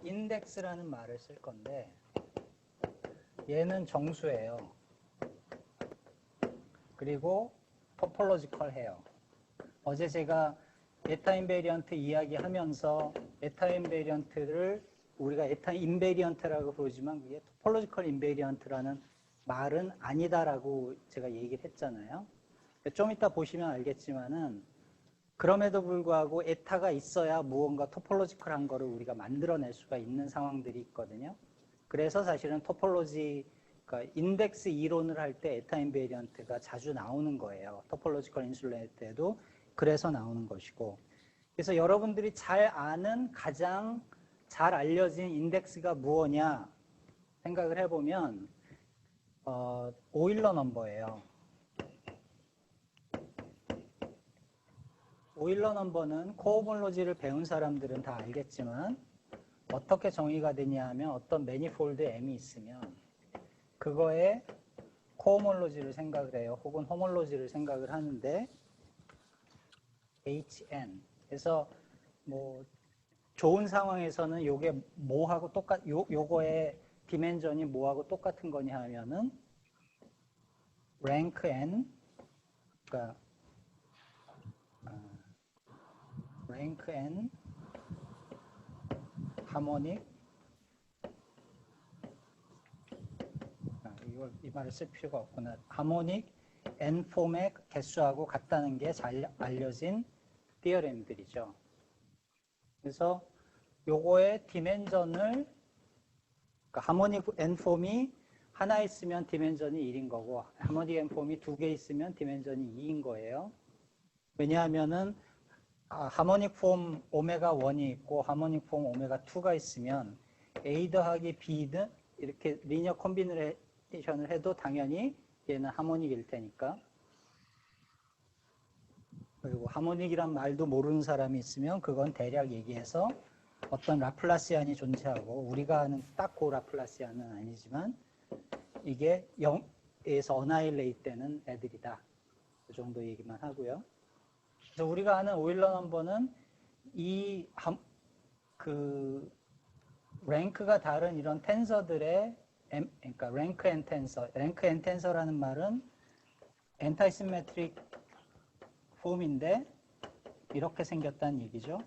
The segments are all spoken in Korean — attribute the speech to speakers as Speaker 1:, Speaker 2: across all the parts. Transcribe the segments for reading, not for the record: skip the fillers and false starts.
Speaker 1: index라는 말을 쓸 건데 얘는 정수예요. 그리고 토폴로지컬해요. 어제 제가 에타 인베리언트 이야기하면서 에타 인베리언트를 우리가 에타 인베리언트라고 부르지만 그게 토폴로지컬 인베리언트라는 말은 아니다라고 제가 얘기를 했잖아요. 좀 이따 보시면 알겠지만은 그럼에도 불구하고 에타가 있어야 무언가 토폴로지컬한 거를 우리가 만들어낼 수가 있는 상황들이 있거든요. 그래서 사실은 토폴로지, 그러니까 인덱스 이론을 할 때 에타 인베리언트가 자주 나오는 거예요. 토폴로지컬 인슐레이트에도 그래서 나오는 것이고. 그래서 여러분들이 잘 아는 가장 잘 알려진 인덱스가 무엇이냐 생각을 해보면 오일러 넘버예요. 오일러 넘버는 코호몰로지를 배운 사람들은 다 알겠지만 어떻게 정의가 되냐 하면 어떤 매니폴드 M이 있으면 그거에 코호몰로지를 생각을 해요. 혹은 호몰로지를 생각을 하는데 HN. 그래서 뭐 좋은 상황에서는 요게 뭐하고 요거의 디멘전이 뭐하고 똑같은 거냐 하면은 rank N, 그러니까 rank N 하모닉, 이 말을 쓸 필요가 없구나. 하모닉 N 폼의 개수하고 같다는 게 잘 알려진 티어렘들이죠. 그래서 요거의 디멘전을, 그러니까 하모닉 N 폼이 하나 있으면 디멘전이 1인 거고 하모닉 N 폼이 2개 있으면 디멘전이 2인 거예요. 왜냐하면은 하모닉 폼 오메가 1이 있고 하모닉 폼 오메가 2가 있으면 A 더하기 B는 이렇게 리니어 콤비네이션을 해도 당연히 얘는 하모닉일 테니까. 그리고 하모닉이란 말도 모르는 사람이 있으면 그건 대략 얘기해서 어떤 라플라시안이 존재하고 우리가 아는 딱 그 라플라시안은 아니지만 이게 0에서 어나일레이트 되는 애들이다. 그 정도 얘기만 하고요. 그래서 우리가 아는 오일러 넘버는 랭크가 다른 이런 텐서들의 그러니까 랭크 앤 텐서, 랭크 앤 텐서라는 말은 엔타이시메트릭 폼인데 이렇게 생겼다는 얘기죠.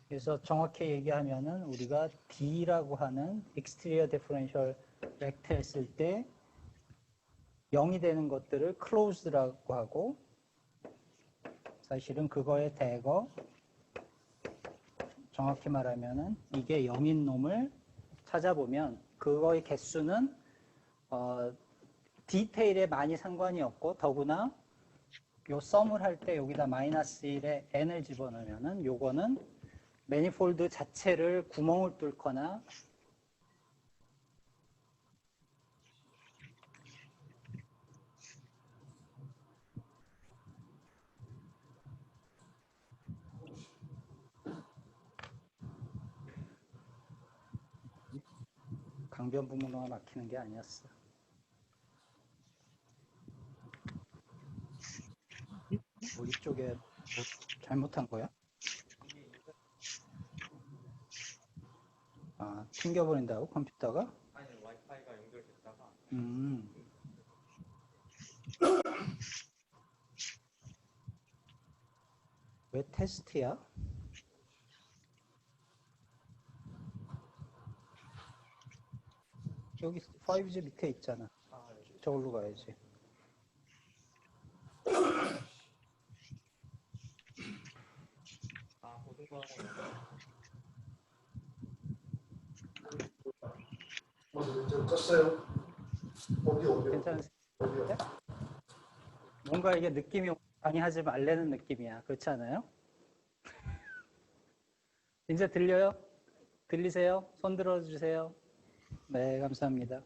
Speaker 1: 그래서 정확히 얘기하면은 우리가 D라고 하는 exterior differential vector 했을 때 0이 되는 것들을 closed라고 하고 사실은 그거의 대거 정확히 말하면은 이게 0인 놈을 찾아보면 그거의 개수는 디테일에 많이 상관이 없고 더구나 요 썸을 할 때 여기다 마이너스 1에 n을 집어넣으면은 요거는 매니폴드 자체를 구멍을 뚫거나 강변북로가 막히는 게 아니었어. 뭐 이쪽에 뭐 잘못한 거야? 아, 튕겨버린다고 컴퓨터가?
Speaker 2: 아니 와이파이가 연결됐다가
Speaker 1: 왜 테스트야? 여기 5G 밑에 있잖아. 저걸로 가야지.
Speaker 3: 떴어요. 어디요?
Speaker 1: 괜찮으세요? 뭔가 이게 느낌이 많이 하지 말라는 느낌이야. 그렇지 않아요? 이제 들려요? 들리세요? 손 들어주세요. 네, 감사합니다.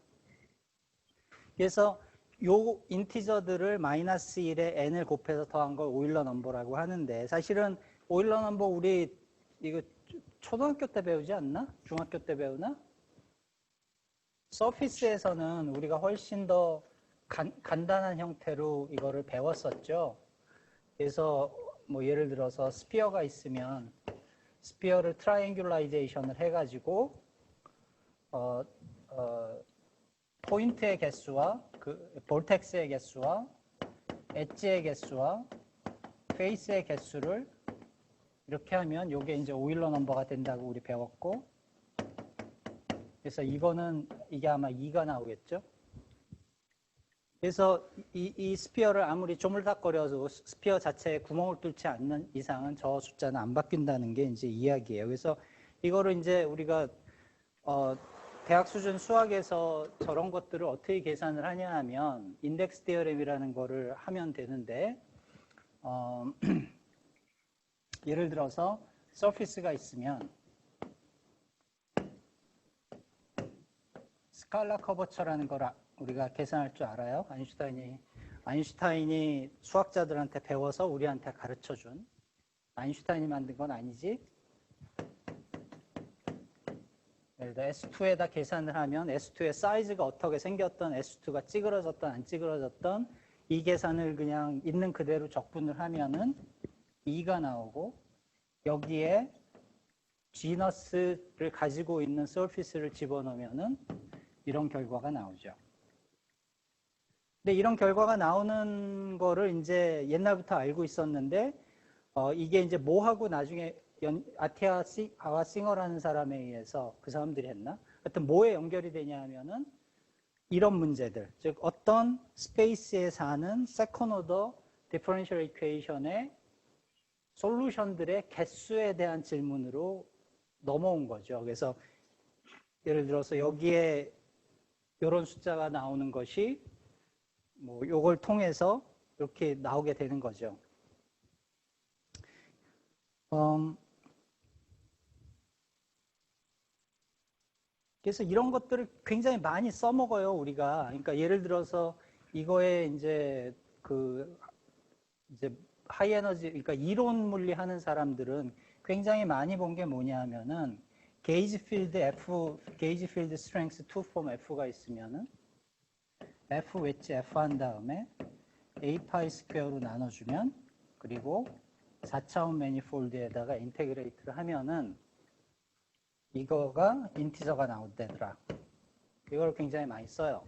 Speaker 1: 그래서 요 인티저들을 마이너스 1에 n을 곱해서 더한 걸 오일러 넘버라고 하는데 사실은 오일러 넘버 우리 이거 초등학교 때 배우지 않나? 중학교 때 배우나? 서피스에서는 우리가 훨씬 더 간단한 형태로 이거를 배웠었죠. 그래서 뭐 예를 들어서 스피어가 있으면 스피어를 트라이앵귤라이제이션을 해가지고 포인트의 개수와 그 볼텍스의 개수와 엣지의 개수와 페이스의 개수를 이렇게 하면 이게 이제 오일러 넘버가 된다고 우리 배웠고, 그래서 이게 아마 2가 나오겠죠. 그래서 이 스피어를 아무리 조물닥거려도 스피어 자체에 구멍을 뚫지 않는 이상은 저 숫자는 안 바뀐다는 게 이제 이야기예요. 그래서 이거를 이제 우리가 대학 수준 수학에서 저런 것들을 어떻게 계산을 하냐 하면 인덱스 디어렘이라는 거를 하면 되는데, 예를 들어서 서피스가 있으면 스칼라 커버처라는 걸 우리가 계산할 줄 알아요? 아인슈타인이 수학자들한테 배워서 우리한테 가르쳐준, 아인슈타인이 만든 건 아니지. 예를 들어 S2에다 계산을 하면 S2의 사이즈가 어떻게 생겼던, S2가 찌그러졌던 안 찌그러졌던 이 계산을 그냥 있는 그대로 적분을 하면은 2가 나오고, 여기에 지너스를 가지고 있는 서피스를 집어넣으면은 이런 결과가 나오죠. 근데 이런 결과가 나오는 거를 이제 옛날부터 알고 있었는데, 이게 이제 뭐하고 나중에 아티아와 싱어라는 사람에 의해서, 그 사람들이 했나? 하여튼 뭐에 연결이 되냐 하면은 이런 문제들, 즉 어떤 스페이스에 사는 세컨 오더 디퍼런셜 이퀘이션의 솔루션들의 개수에 대한 질문으로 넘어온 거죠. 그래서 예를 들어서 여기에 이런 숫자가 나오는 것이 뭐 요걸 통해서 이렇게 나오게 되는 거죠. 그래서 이런 것들을 굉장히 많이 써먹어요, 우리가. 그러니까 예를 들어서 이거에 이제 이제 하이 에너지, 그러니까 이론 물리 하는 사람들은 굉장히 많이 본 게 뭐냐 하면은 게이지 필드 F, 게이지 필드 스트렝스 2 폼 F가 있으면은 F 웨치 F 한 다음에 A 파이 스퀘어로 나눠주면, 그리고 4차원 매니폴드에다가 인테그레이트를 하면은 이거가 인티저가 나온다더라. 이걸 굉장히 많이 써요.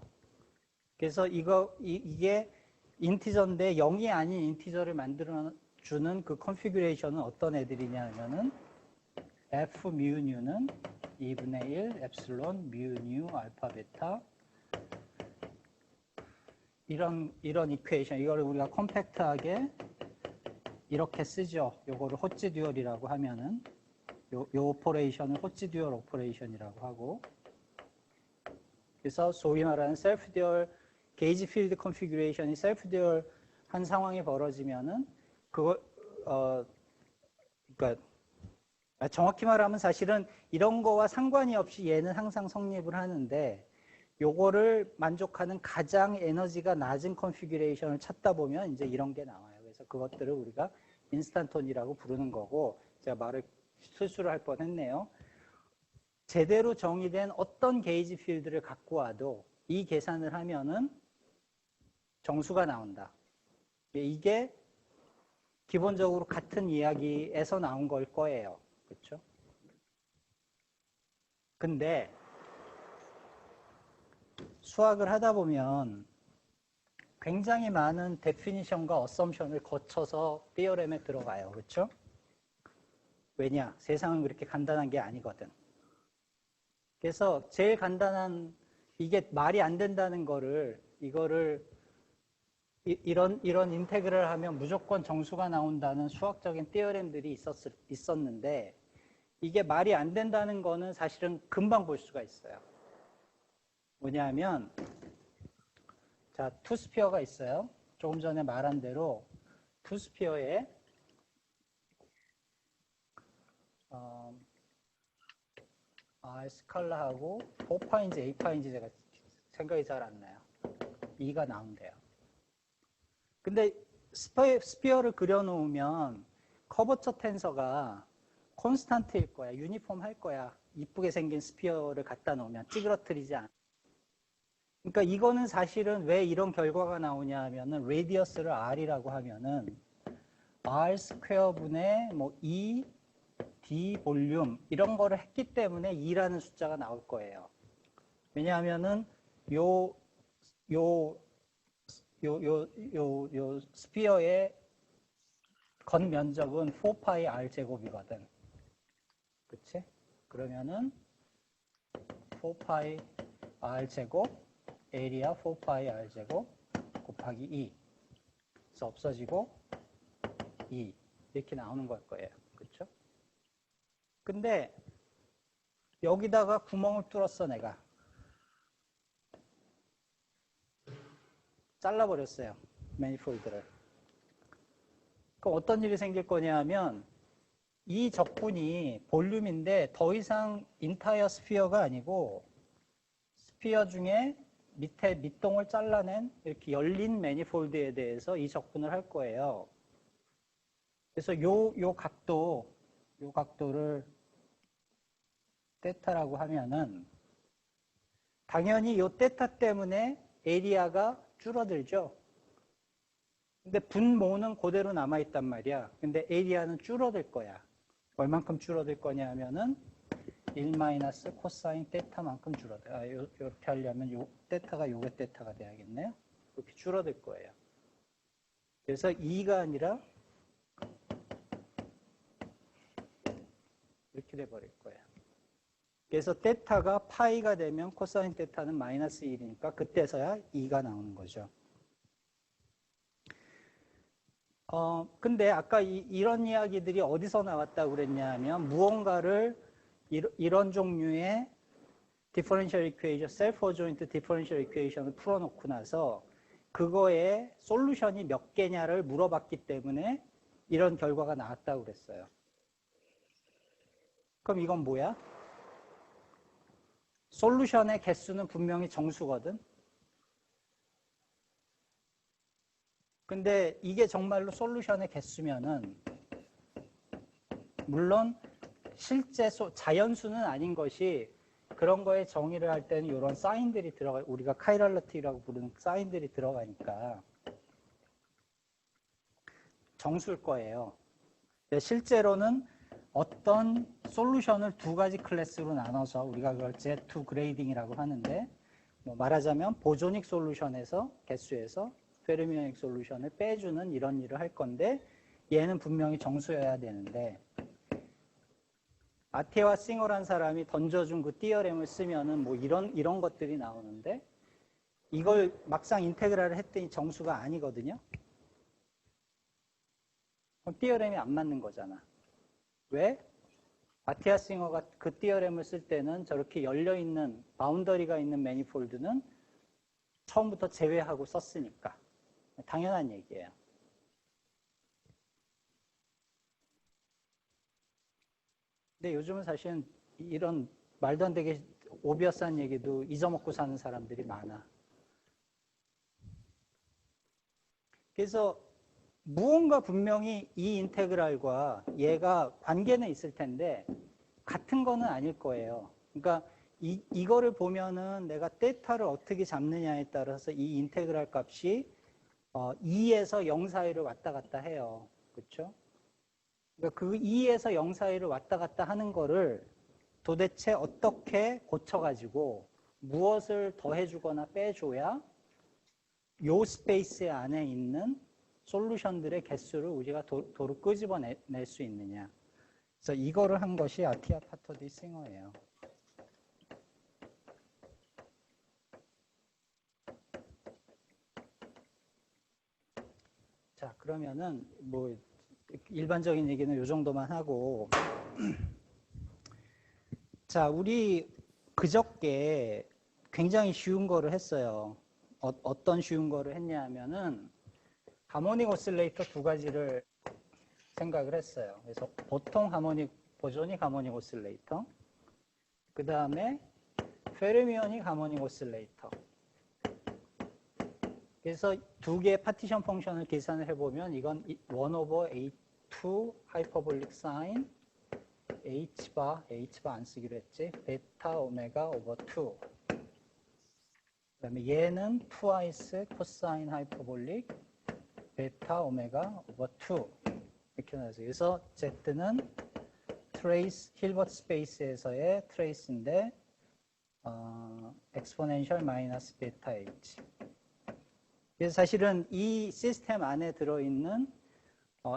Speaker 1: 그래서 이게 인티저인데 0이 아닌 인티저를 만들어주는 그 컨피규레이션은 어떤 애들이냐 하면은 F 뮤 뉴는 2분의 1 엡실론 뮤 뉴 알파 베타, 이런 이퀘이션, 이거를 우리가 컴팩트하게 이렇게 쓰죠. 요거를 호치 듀얼이라고 하면은 요 오퍼레이션을 호치 듀얼 오퍼레이션이라고 하고, 그래서 소위 말하는 셀프 듀얼 게이지 필드 컨피규레이션이 셀프 듀얼 한 상황이 벌어지면은 그러니까 정확히 말하면 사실은 이런 거와 상관이 없이 얘는 항상 성립을 하는데, 요거를 만족하는 가장 에너지가 낮은 컨피규레이션을 찾다 보면 이제 이런 게 나와요. 그래서 그것들을 우리가 인스탄톤이라고 부르는 거고, 제가 실수를 할 뻔했네요. 제대로 정의된 어떤 게이지 필드를 갖고 와도 이 계산을 하면은 정수가 나온다. 이게 기본적으로 같은 이야기에서 나온 걸 거예요. 그렇죠? 근데 수학을 하다 보면 굉장히 많은 데피니션과 어썸션을 거쳐서 디어렘에 들어가요. 그렇죠? 왜냐? 세상은 그렇게 간단한 게 아니거든. 그래서 제일 간단한, 이게 말이 안 된다는 거를, 이런 인테그럴 하면 무조건 정수가 나온다는 수학적인 디어렘들이 있었는데, 이게 말이 안 된다는 거는 사실은 금방 볼 수가 있어요. 뭐냐면, 자, 투스피어가 있어요. 조금 전에 말한 대로 투스피어에 스칼라하고 4파인지 8파인지 제가 생각이 잘 안 나요. 2가 나온대요. 근데 스피어를 그려놓으면 커버처 텐서가 콘스탄트일 거야. 유니폼 할 거야. 이쁘게 생긴 스피어를 갖다 놓으면 찌그러뜨리지 않아. 그러니까 이거는 사실은 왜 이런 결과가 나오냐 하면은 레디어스를 R이라고 하면은 R 스퀘어 분의 뭐 E, D 볼륨 이런 거를 했기 때문에 2라는 숫자가 나올 거예요. 왜냐하면은 요 스피어의 건 면적은 4파이 R 제곱이거든. 그치? 그러면은 4파이 R 제곱, 에리아 4파이 R 제곱 곱하기 2. 그래서 없어지고 2. 이렇게 나오는 걸 거예요. 그쵸? 근데 여기다가 구멍을 뚫었어, 내가. 잘라버렸어요. 매니폴드를. 그럼 어떤 일이 생길 거냐 하면 이 적분이 볼륨인데 더 이상 인타이어 스피어가 아니고 스피어 중에 밑에 밑동을 잘라낸 이렇게 열린 매니폴드에 대해서 이 적분을 할 거예요. 그래서 요 각도를 테타라고 하면은 당연히 요 테타 때문에 에리아가 줄어들죠. 근데 분모는 그대로 남아있단 말이야. 근데 에리아는 줄어들 거야. 얼만큼 줄어들 거냐 하면은 1 마이너스 코사인 테타만큼 줄어들. 이렇게 하려면 요 테타가 요게 테타가 돼야겠네요. 이렇게 줄어들 거예요. 그래서 2가 아니라 이렇게 돼버릴 거예요. 그래서 테타가 파이가 되면 코사인 테타는 마이너스 1이니까 그때서야 2가 나오는 거죠. 근데 아까 이런 이야기들이 어디서 나왔다고 그랬냐 하면 무언가를 이런 종류의 디퍼런셜 이퀘이션, 셀프 어조인트 디퍼런셜 이퀘이션을 풀어놓고 나서 그거에 솔루션이 몇 개냐를 물어봤기 때문에 이런 결과가 나왔다고 그랬어요. 그럼 이건 뭐야? 솔루션의 개수는 분명히 정수거든. 근데 이게 정말로 솔루션의 개수면은 물론 실제 자연수는 아닌 것이 그런 거에 정의를 할 때는 이런 사인들이 들어가, 우리가 카이랄러티라고 부르는 사인들이 들어가니까 정수일 거예요. 근데 실제로는 어떤 솔루션을 두 가지 클래스로 나눠서 우리가 그걸 Z2 그레이딩이라고 하는데 뭐 말하자면 보존익 솔루션에서 개수에서 페르미오닉 솔루션을 빼주는 이런 일을 할 건데 얘는 분명히 정수여야 되는데 아테와 싱어란 사람이 던져준 그 띠어렘을 쓰면은 뭐 이런 것들이 나오는데 이걸 막상 인테그랄을 했더니 정수가 아니거든요. 그럼 띠어렘이 안 맞는 거잖아. 왜? 아티아 싱어가 그 띠어렘을 쓸 때는 저렇게 열려있는 바운더리가 있는 매니폴드는 처음부터 제외하고 썼으니까 당연한 얘기예요. 근데 요즘은 사실은 이런 말도 안 되게 오비어스한 얘기도 잊어먹고 사는 사람들이 많아. 그래서 무언가 분명히 이 인테그랄과 얘가 관계는 있을 텐데 같은 거는 아닐 거예요. 그러니까 이거를 보면은 내가 테타를 어떻게 잡느냐에 따라서 이 인테그랄 값이 2에서 0 사이를 왔다 갔다 해요. 그렇죠? 그러니까 그 2에서 0 사이를 왔다 갔다 하는 거를 도대체 어떻게 고쳐가지고 무엇을 더해주거나 빼줘야 요 스페이스 안에 있는 솔루션들의 개수를 우리가 도로 끄집어낼 수 있느냐. 그래서 이거를 한 것이 아티아 파터디 싱어예요. 자, 그러면은 뭐 일반적인 얘기는 이 정도만 하고 자, 우리 그저께 굉장히 쉬운 거를 했어요. 어떤 쉬운 거를 했냐 하면은 하모닉 오실레이터 두 가지를 생각을 했어요. 그래서 보통 하모닉, 보조닉 하모닉 오실레이터, 그 다음에 페르미오닉 하모닉 오실레이터. 그래서 두 개의 파티션 펑션을 계산을 해보면 이건 1/A2 하이퍼볼릭 사인 H바 안 쓰기로 했지. 베타 오메가 오버 2. 그 다음에 얘는 twice 코사인 하이퍼볼릭 베타 오메가 오버 2. 이렇게 나왔어요. 그래서 Z는 트레이스, 힐버트 스페이스에서의 트레이스인데 exponential 마이너스 베타 H. 그래서 사실은 이 시스템 안에 들어있는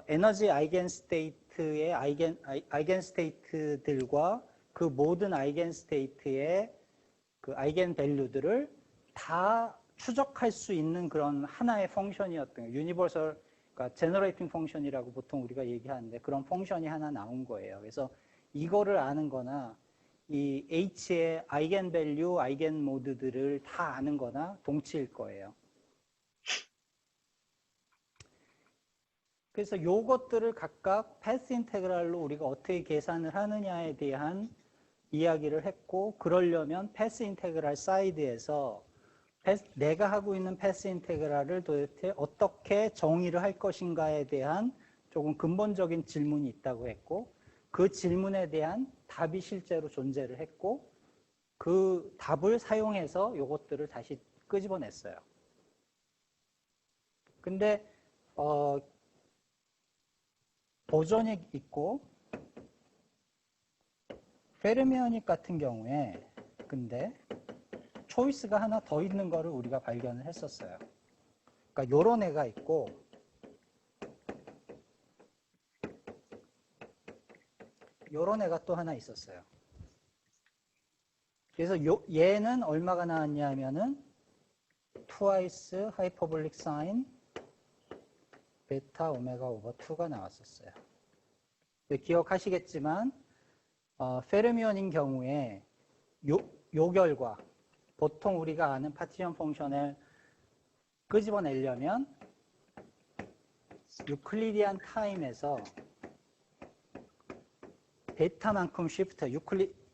Speaker 1: 에너지 아이겐 스테이트의 아이겐 스테이트들과 그 모든 아이겐 스테이트의 그 아이겐 밸류들을 다 추적할 수 있는 그런 하나의 펑션이었던 거예요. 유니버설, 그러니까 제너레이팅 펑션이라고 보통 우리가 얘기하는데 그런 펑션이 하나 나온 거예요. 그래서 이거를 아는 거나 이 H의 아이겐 밸류, 아이겐 모드들을 다 아는 거나 동치일 거예요. 그래서 요것들을 각각 패스 인테그랄로 우리가 어떻게 계산을 하느냐에 대한 이야기를 했고, 그러려면 패스 인테그랄 사이드에서 내가 하고 있는 패스 인테그랄을 도대체 어떻게 정의를 할 것인가에 대한 조금 근본적인 질문이 있다고 했고, 그 질문에 대한 답이 실제로 존재를 했고, 그 답을 사용해서 요것들을 다시 끄집어냈어요. 근데 보존이 있고 페르미오닉 같은 경우에 근데 초이스가 하나 더 있는 거를 우리가 발견을 했었어요. 그러니까 요런 애가 있고 요런 애가 또 하나 있었어요. 그래서 얘는 얼마가 나왔냐 하면은 twice hyperbolic sine 베타 오메가 오버 2가 나왔었어요. 기억하시겠지만 페르미온인 경우에 요 결과 보통 우리가 아는 파티션 펑션을 끄집어내려면 유클리디안 타임에서 베타만큼 쉬프트,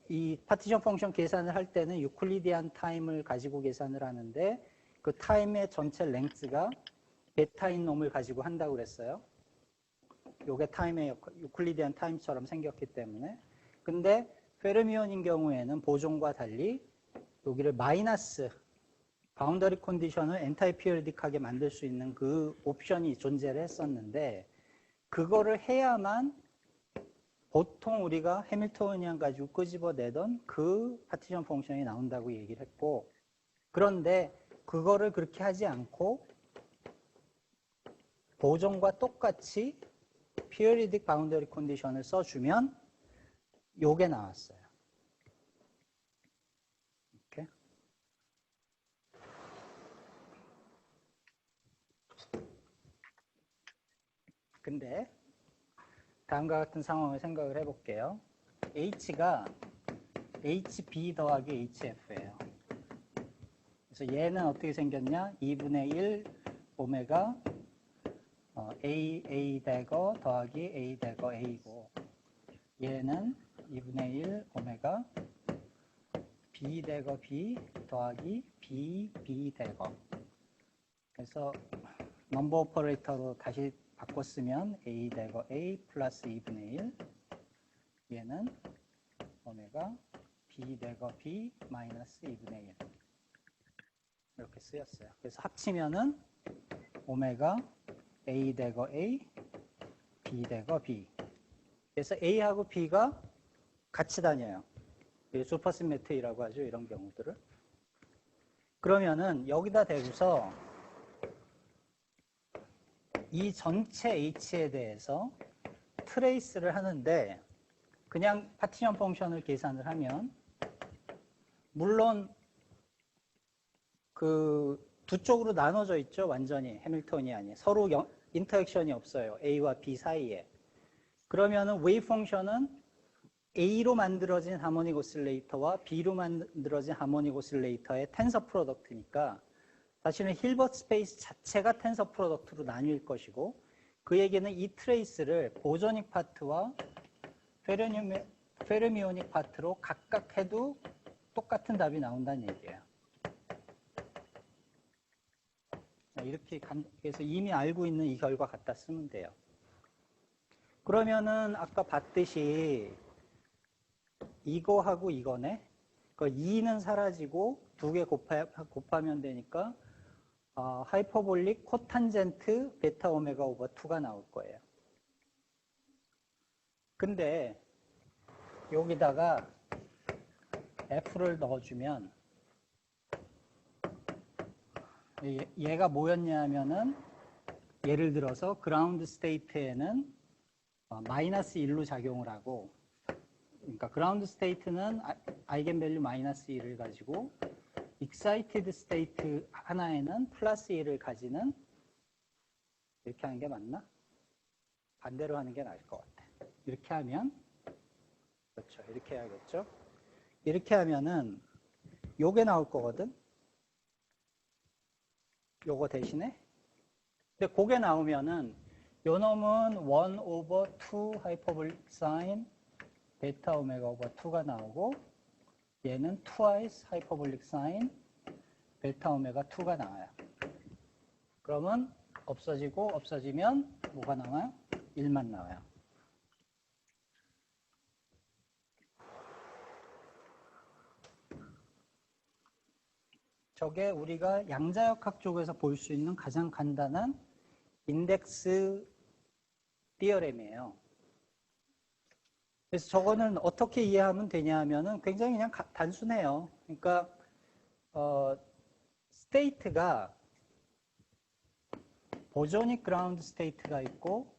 Speaker 1: 이 파티션 펑션 계산을 할 때는 유클리디안 타임을 가지고 계산을 하는데 그 타임의 전체 랭스가 베타인 놈을 가지고 한다고 그랬어요. 요게 타임의 유클리디안 타임처럼 생겼기 때문에. 근데 페르미온인 경우에는 보존과 달리 여기를 마이너스 바운더리 컨디션을 엔타이 피어리딕하게 만들 수 있는 그 옵션이 존재를 했었는데 그거를 해야만 보통 우리가 해밀토니안 가지고 끄집어내던 그 파티션 펑션이 나온다고 얘기를 했고, 그런데 그거를 그렇게 하지 않고 보존과 똑같이 피어리딕 바운더리 컨디션을 써주면 요게 나왔어요. 이렇게. 근데 다음과 같은 상황을 생각을 해볼게요. H가 HB 더하기 HF예요. 그래서 얘는 어떻게 생겼냐? 2분의 1 오메가 A 대거 더하기 A 대거 A고, 얘는 2분의 1 오메가 B 대거 B 더하기 B 대거. 그래서 넘버 오퍼레이터로 다시 바꿔 쓰면 A 대거 A 플러스 2분의 1, 얘는 오메가 B 대거 B 마이너스 2분의 1 이렇게 쓰였어요. 그래서 합치면은 오메가 A 대거 A, B 대거 B. 그래서 A하고 B가 같이 다녀요. 슈퍼시메트리라고 하죠. 이런 경우들을. 그러면은 여기다 대고서 이 전체 H에 대해서 트레이스를 하는데 그냥 파티션 펑션을 계산을 하면 물론 그 두 쪽으로 나눠져 있죠. 완전히 해밀토니안이. 서로 인터액션이 없어요. A와 B 사이에. 그러면은 웨이브 펑션은 A로 만들어진 하모닉 오실레이터와 B로 만들어진 하모닉 오실레이터의 텐서 프로덕트니까 사실은 힐버트 스페이스 자체가 텐서 프로덕트로 나뉠 것이고, 그 얘기는 이 트레이스를 보조닉 파트와 페르미오닉 파트로 각각 해도 똑같은 답이 나온다는 얘기예요. 이렇게 그래서 이미 알고 있는 이 결과 갖다 쓰면 돼요. 그러면은 아까 봤듯이 이거하고 이거네. 그 2는 사라지고 2개 곱하면 되니까 하이퍼볼릭 코탄젠트 베타 오메가 오버 2가 나올 거예요. 근데 여기다가 F를 넣어주면 얘가 뭐였냐면은 예를 들어서 그라운드 스테이트에는 마이너스 1로 작용을 하고, 그러니까 그라운드 스테이트는 아이겐밸류 마이너스 1을 가지고 익사이티드 스테이트 하나에는 플러스 1을 가지는, 이렇게 하는 게 맞나? 반대로 하는 게 나을 것 같아. 이렇게 하면, 그렇죠. 이렇게 해야겠죠. 이렇게 하면은 요게 나올 거거든. 요거 대신에. 근데 그게 나오면은 요 놈은 1 over 2 하이퍼볼릭 사인 베타 오메가 오버 2가 나오고, 얘는 twice 하이퍼볼릭 사인 베타 오메가 2가 나와요. 그러면 없어지고 없어지면 뭐가 나와요? 1만 나와요. 저게 우리가 양자역학 쪽에서 볼 수 있는 가장 간단한 인덱스 티어렘이에요. 그래서 저거는 어떻게 이해하면 되냐 하면은 굉장히 그냥 단순해요. 그러니까 스테이트가 보조닉 그라운드 스테이트가 있고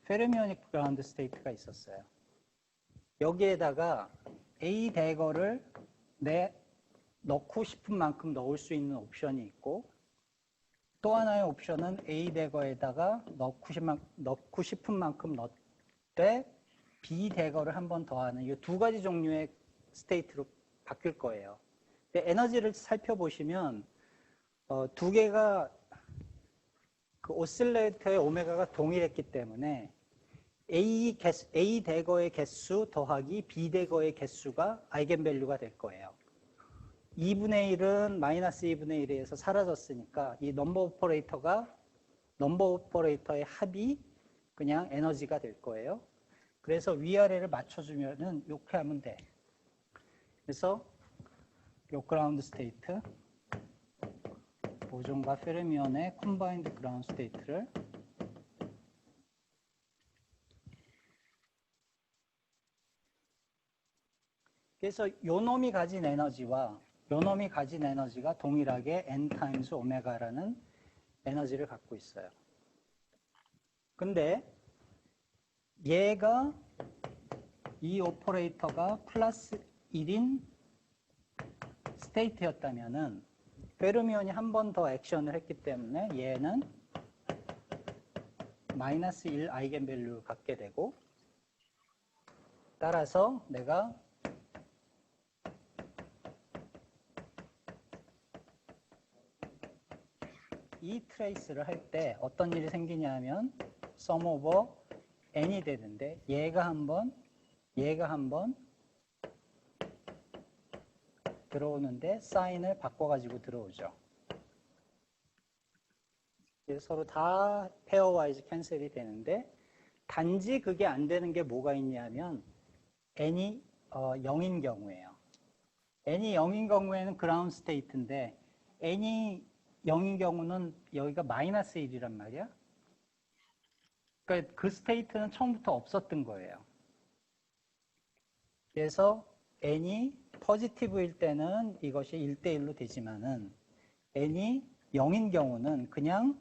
Speaker 1: 페르미오닉 그라운드 스테이트가 있었어요. 여기에다가 A 대거를 넣고 싶은 만큼 넣을 수 있는 옵션이 있고, 또 하나의 옵션은 A 대거에다가 넣고 싶은 만큼 넣되 B 대거를 한 번 더 하는, 이 두 가지 종류의 스테이트로 바뀔 거예요. 근데 에너지를 살펴보시면 두 개가 그 오실레이터의 오메가가 동일했기 때문에 A 대거의 개수 더하기 B 대거의 개수가 아이겐밸류가 될 거예요. 2분의 1은 마이너스 2분의 1에 의해서 사라졌으니까 이 넘버 오퍼레이터의 합이 그냥 에너지가 될 거예요. 그래서 위아래를 맞춰주면은 이렇게 하면 돼. 그래서 요 그라운드 스테이트, 보존과 페르미온의 콤바인드 그라운드 스테이트를 그래서 요 놈이 가진 에너지와 요 놈이 가진 에너지가 동일하게 n 타임스 오메가라는 에너지를 갖고 있어요. 근데 얘가 이 오퍼레이터가 플러스 1인 스테이트였다면은 페르미온이 한 번 더 액션을 했기 때문에 얘는 마이너스 1 아이겐밸류를 갖게 되고, 따라서 내가 이 트레이스를 할 때 어떤 일이 생기냐 하면 sum over n이 되는데, 얘가 한 번 들어오는데 사인을 바꿔가지고 들어오죠. 그래서 서로 다 페어와이즈 캔슬이 되는데, 단지 그게 안 되는 게 뭐가 있냐면 n이 0인 경우예요. n이 0인 경우에는 그라운드 스테이트인데 n이 0인 경우는 여기가 마이너스 1이란 말이야. 그러니까 그 스테이트는 처음부터 없었던 거예요. 그래서 n이 포지티브일 때는 이것이 1대1로 되지만은 n이 0인 경우는 그냥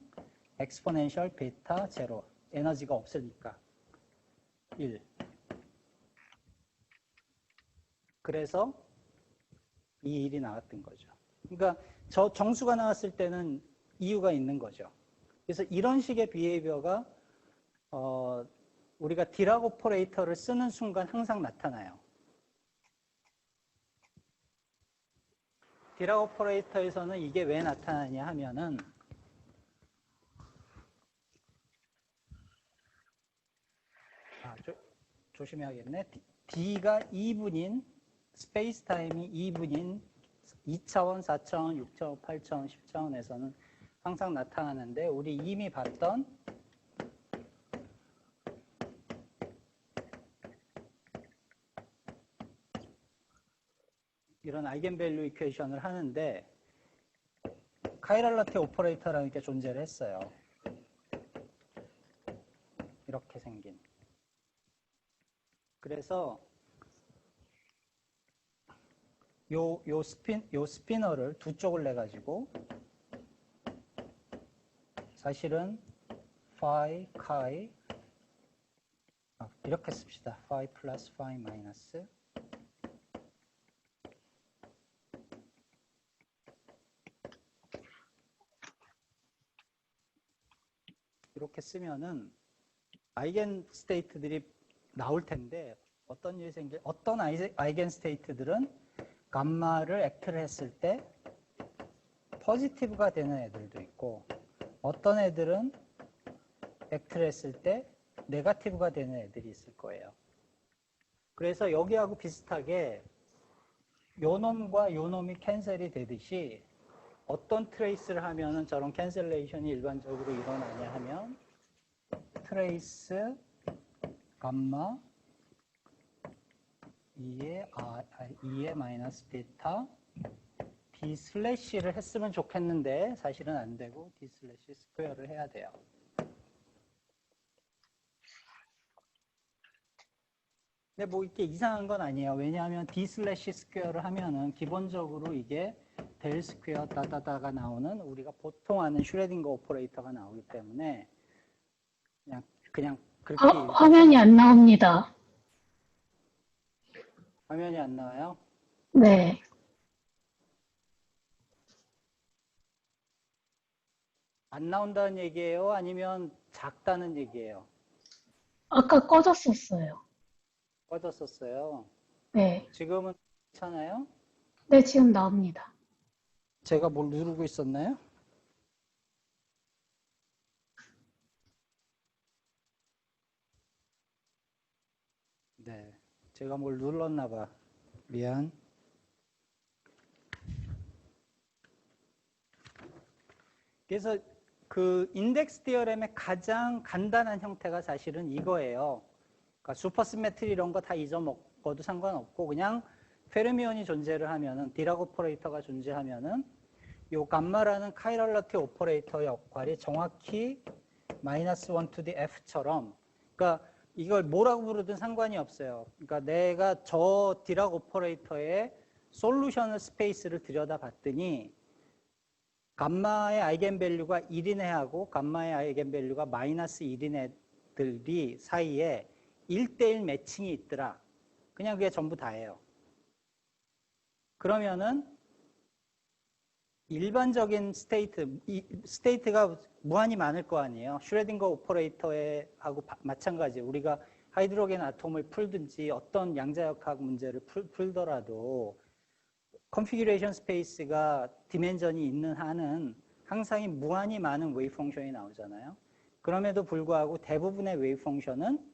Speaker 1: 엑스포넨셜 베타 제로, 에너지가 없으니까 1. 그래서 이 일이 나왔던 거죠. 그러니까 저 정수가 나왔을 때는 이유가 있는 거죠. 그래서 이런 식의 비헤이비어가 우리가 디락 오퍼레이터를 쓰는 순간 항상 나타나요. 디락 오퍼레이터에서는 이게 왜 나타나냐 하면은 조심해야겠네. D가 2분인, 스페이스 타임이 2분인 2차원, 4차원, 6차원, 8차원, 10차원에서는 항상 나타나는데, 우리 이미 봤던 이런 아이겐밸류 이퀘이션을 하는데 카이랄라테 오퍼레이터라는 게 존재를 했어요. 이렇게 생긴. 그래서 요 스피너를 두 쪽을 내 가지고 사실은 phi chi 이렇게 씁시다. phi 플러스 phi 마이너스 이렇게 쓰면은 아이겐 스테이트들이 나올 텐데 어떤 일이 어떤 아이겐 스테이트들은 감마를 액트를 했을 때 포지티브가 되는 애들도 있고 어떤 애들은 액트를 했을 때 네거티브가 되는 애들이 있을 거예요. 그래서 여기하고 비슷하게 요 놈과 요 놈이 캔슬이 되듯이 어떤 트레이스를 하면은 저런 캔슬레이션이 일반적으로 일어나냐 하면 트레이스 감마 2의 마이너스 베타 d 슬래시를 했으면 좋겠는데 사실은 안 되고 d 슬래시 스퀘어를 해야 돼요. 근데 뭐 이게 이상한 건 아니에요. 왜냐하면 d 슬래시 스퀘어를 하면은 기본적으로 이게 델 스퀘어 다다다가 나오는 우리가 보통 아는 슈레딩거 오퍼레이터가 나오기 때문에 그냥 그렇게
Speaker 4: 화면이 안 나옵니다.
Speaker 1: 화면이 안 나와요?
Speaker 4: 네.
Speaker 1: 안 나온다는 얘기예요? 아니면 작다는 얘기예요?
Speaker 4: 아까 꺼졌었어요.
Speaker 1: 꺼졌었어요.
Speaker 4: 네.
Speaker 1: 지금은 괜찮아요?
Speaker 4: 네, 지금 나옵니다.
Speaker 1: 제가 뭘 누르고 있었나요? 네. 제가 뭘 눌렀나 봐. 미안. 그래서 그 인덱스 디어렘의 가장 간단한 형태가 사실은 이거예요. 그러니까 슈퍼시메트리 이런 거 다 잊어먹어도 상관없고 그냥 페르미온이 존재를 하면은 디락 오퍼레이터가 존재하면은 요 감마라는 카이럴러티 오퍼레이터 역할이 정확히 마이너스 1 to the f처럼 그러니까 이걸 뭐라고 부르든 상관이 없어요. 그러니까 내가 저 디락 오퍼레이터의 솔루션을 스페이스를 들여다봤더니 감마의 아이겐밸류가 1인 애하고 감마의 아이겐밸류가 마이너스 1인 애들이 사이에 1대1 매칭이 있더라. 그냥 그게 전부 다예요. 그러면은 일반적인 스테이트가 무한히 많을 거 아니에요. 슈레딩거 오퍼레이터하고 마찬가지. 우리가 하이드로겐 아톰을 풀든지 어떤 양자역학 문제를 풀더라도 컨피규레이션 스페이스가 디멘전이 있는 한은 항상 무한히 많은 웨이브 펑션이 나오잖아요. 그럼에도 불구하고 대부분의 웨이브 펑션은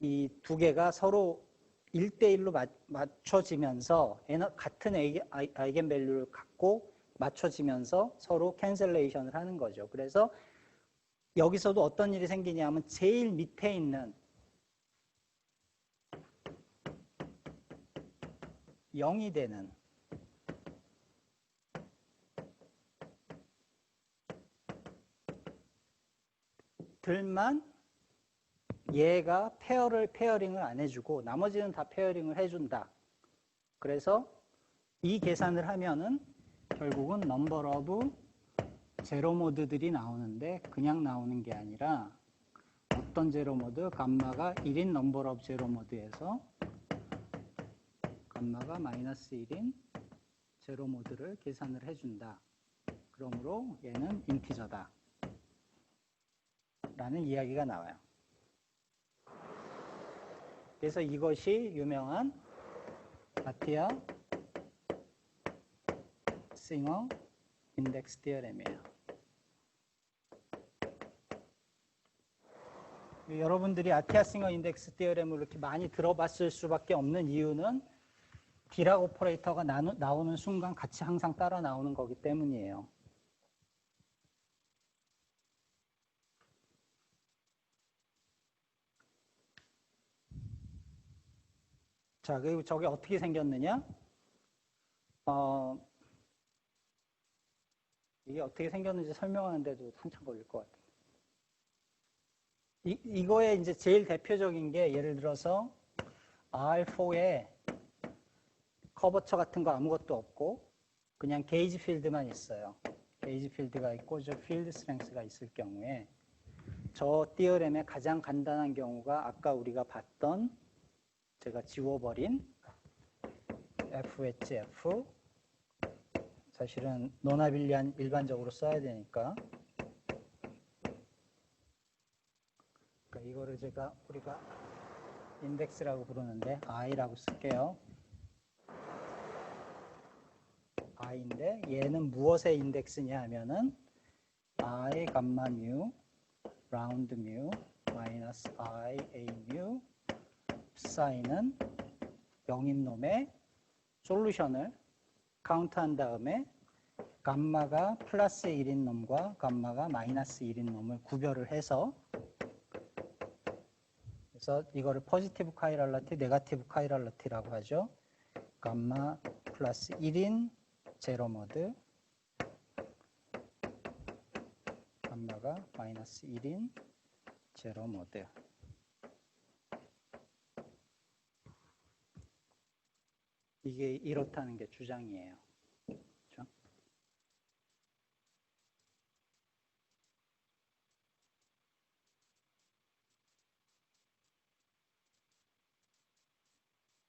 Speaker 1: 이 두 개가 서로 1대1로 맞춰지면서 같은 아이겐밸류를 갖고 맞춰지면서 서로 캔슬레이션을 하는 거죠. 그래서 여기서도 어떤 일이 생기냐면 제일 밑에 있는 0이 되는 들만 얘가 페어링을 안 해주고 나머지는 다 페어링을 해준다. 그래서 이 계산을 하면은 결국은 넘버 오브 제로 모드들이 나오는데 그냥 나오는 게 아니라 어떤 제로 모드? 감마가 1인 넘버 오브 제로 모드에서 감마가 마이너스 1인 제로 모드를 계산을 해준다. 그러므로 얘는 인티저다. 라는 이야기가 나와요. 그래서 이것이 유명한 아티아 싱어 인덱스 디어렘이에요. 여러분들이 아티아 싱어 인덱스 디어렘을 이렇게 많이 들어봤을 수밖에 없는 이유는 디락 오퍼레이터가 나오는 순간 같이 항상 따라 나오는 거기 때문이에요. 자, 그리고 저게 어떻게 생겼느냐? 이게 어떻게 생겼는지 설명하는데도 한참 걸릴 것 같아요. 이거에 이제 제일 대표적인 게 예를 들어서 R4에 커버처 같은 거 아무것도 없고 그냥 게이지 필드만 있어요. 게이지 필드가 있고 저 필드 스트렝스가 있을 경우에 저 디어렘의 가장 간단한 경우가 아까 우리가 봤던 제가 지워버린 FHF 사실은 노나빌리안 일반적으로 써야 되니까 이거를 우리가 인덱스라고 부르는데 I라고 쓸게요. I인데 얘는 무엇의 인덱스냐 하면은 I 감마 뮤 라운드 뮤 마이너스 I A 뮤 사인은 0인 놈의 솔루션을 카운트한 다음에 감마가 플러스 1인 놈과 감마가 마이너스 1인 놈을 구별을 해서 그래서 이거를 포지티브 카이랄러티, 네가티브 카이랄러티라고 하죠. 감마 플러스 1인 제로 모드, 감마가 마이너스 1인 제로 모드. 이게 이렇다는 게 주장이에요. 그렇죠?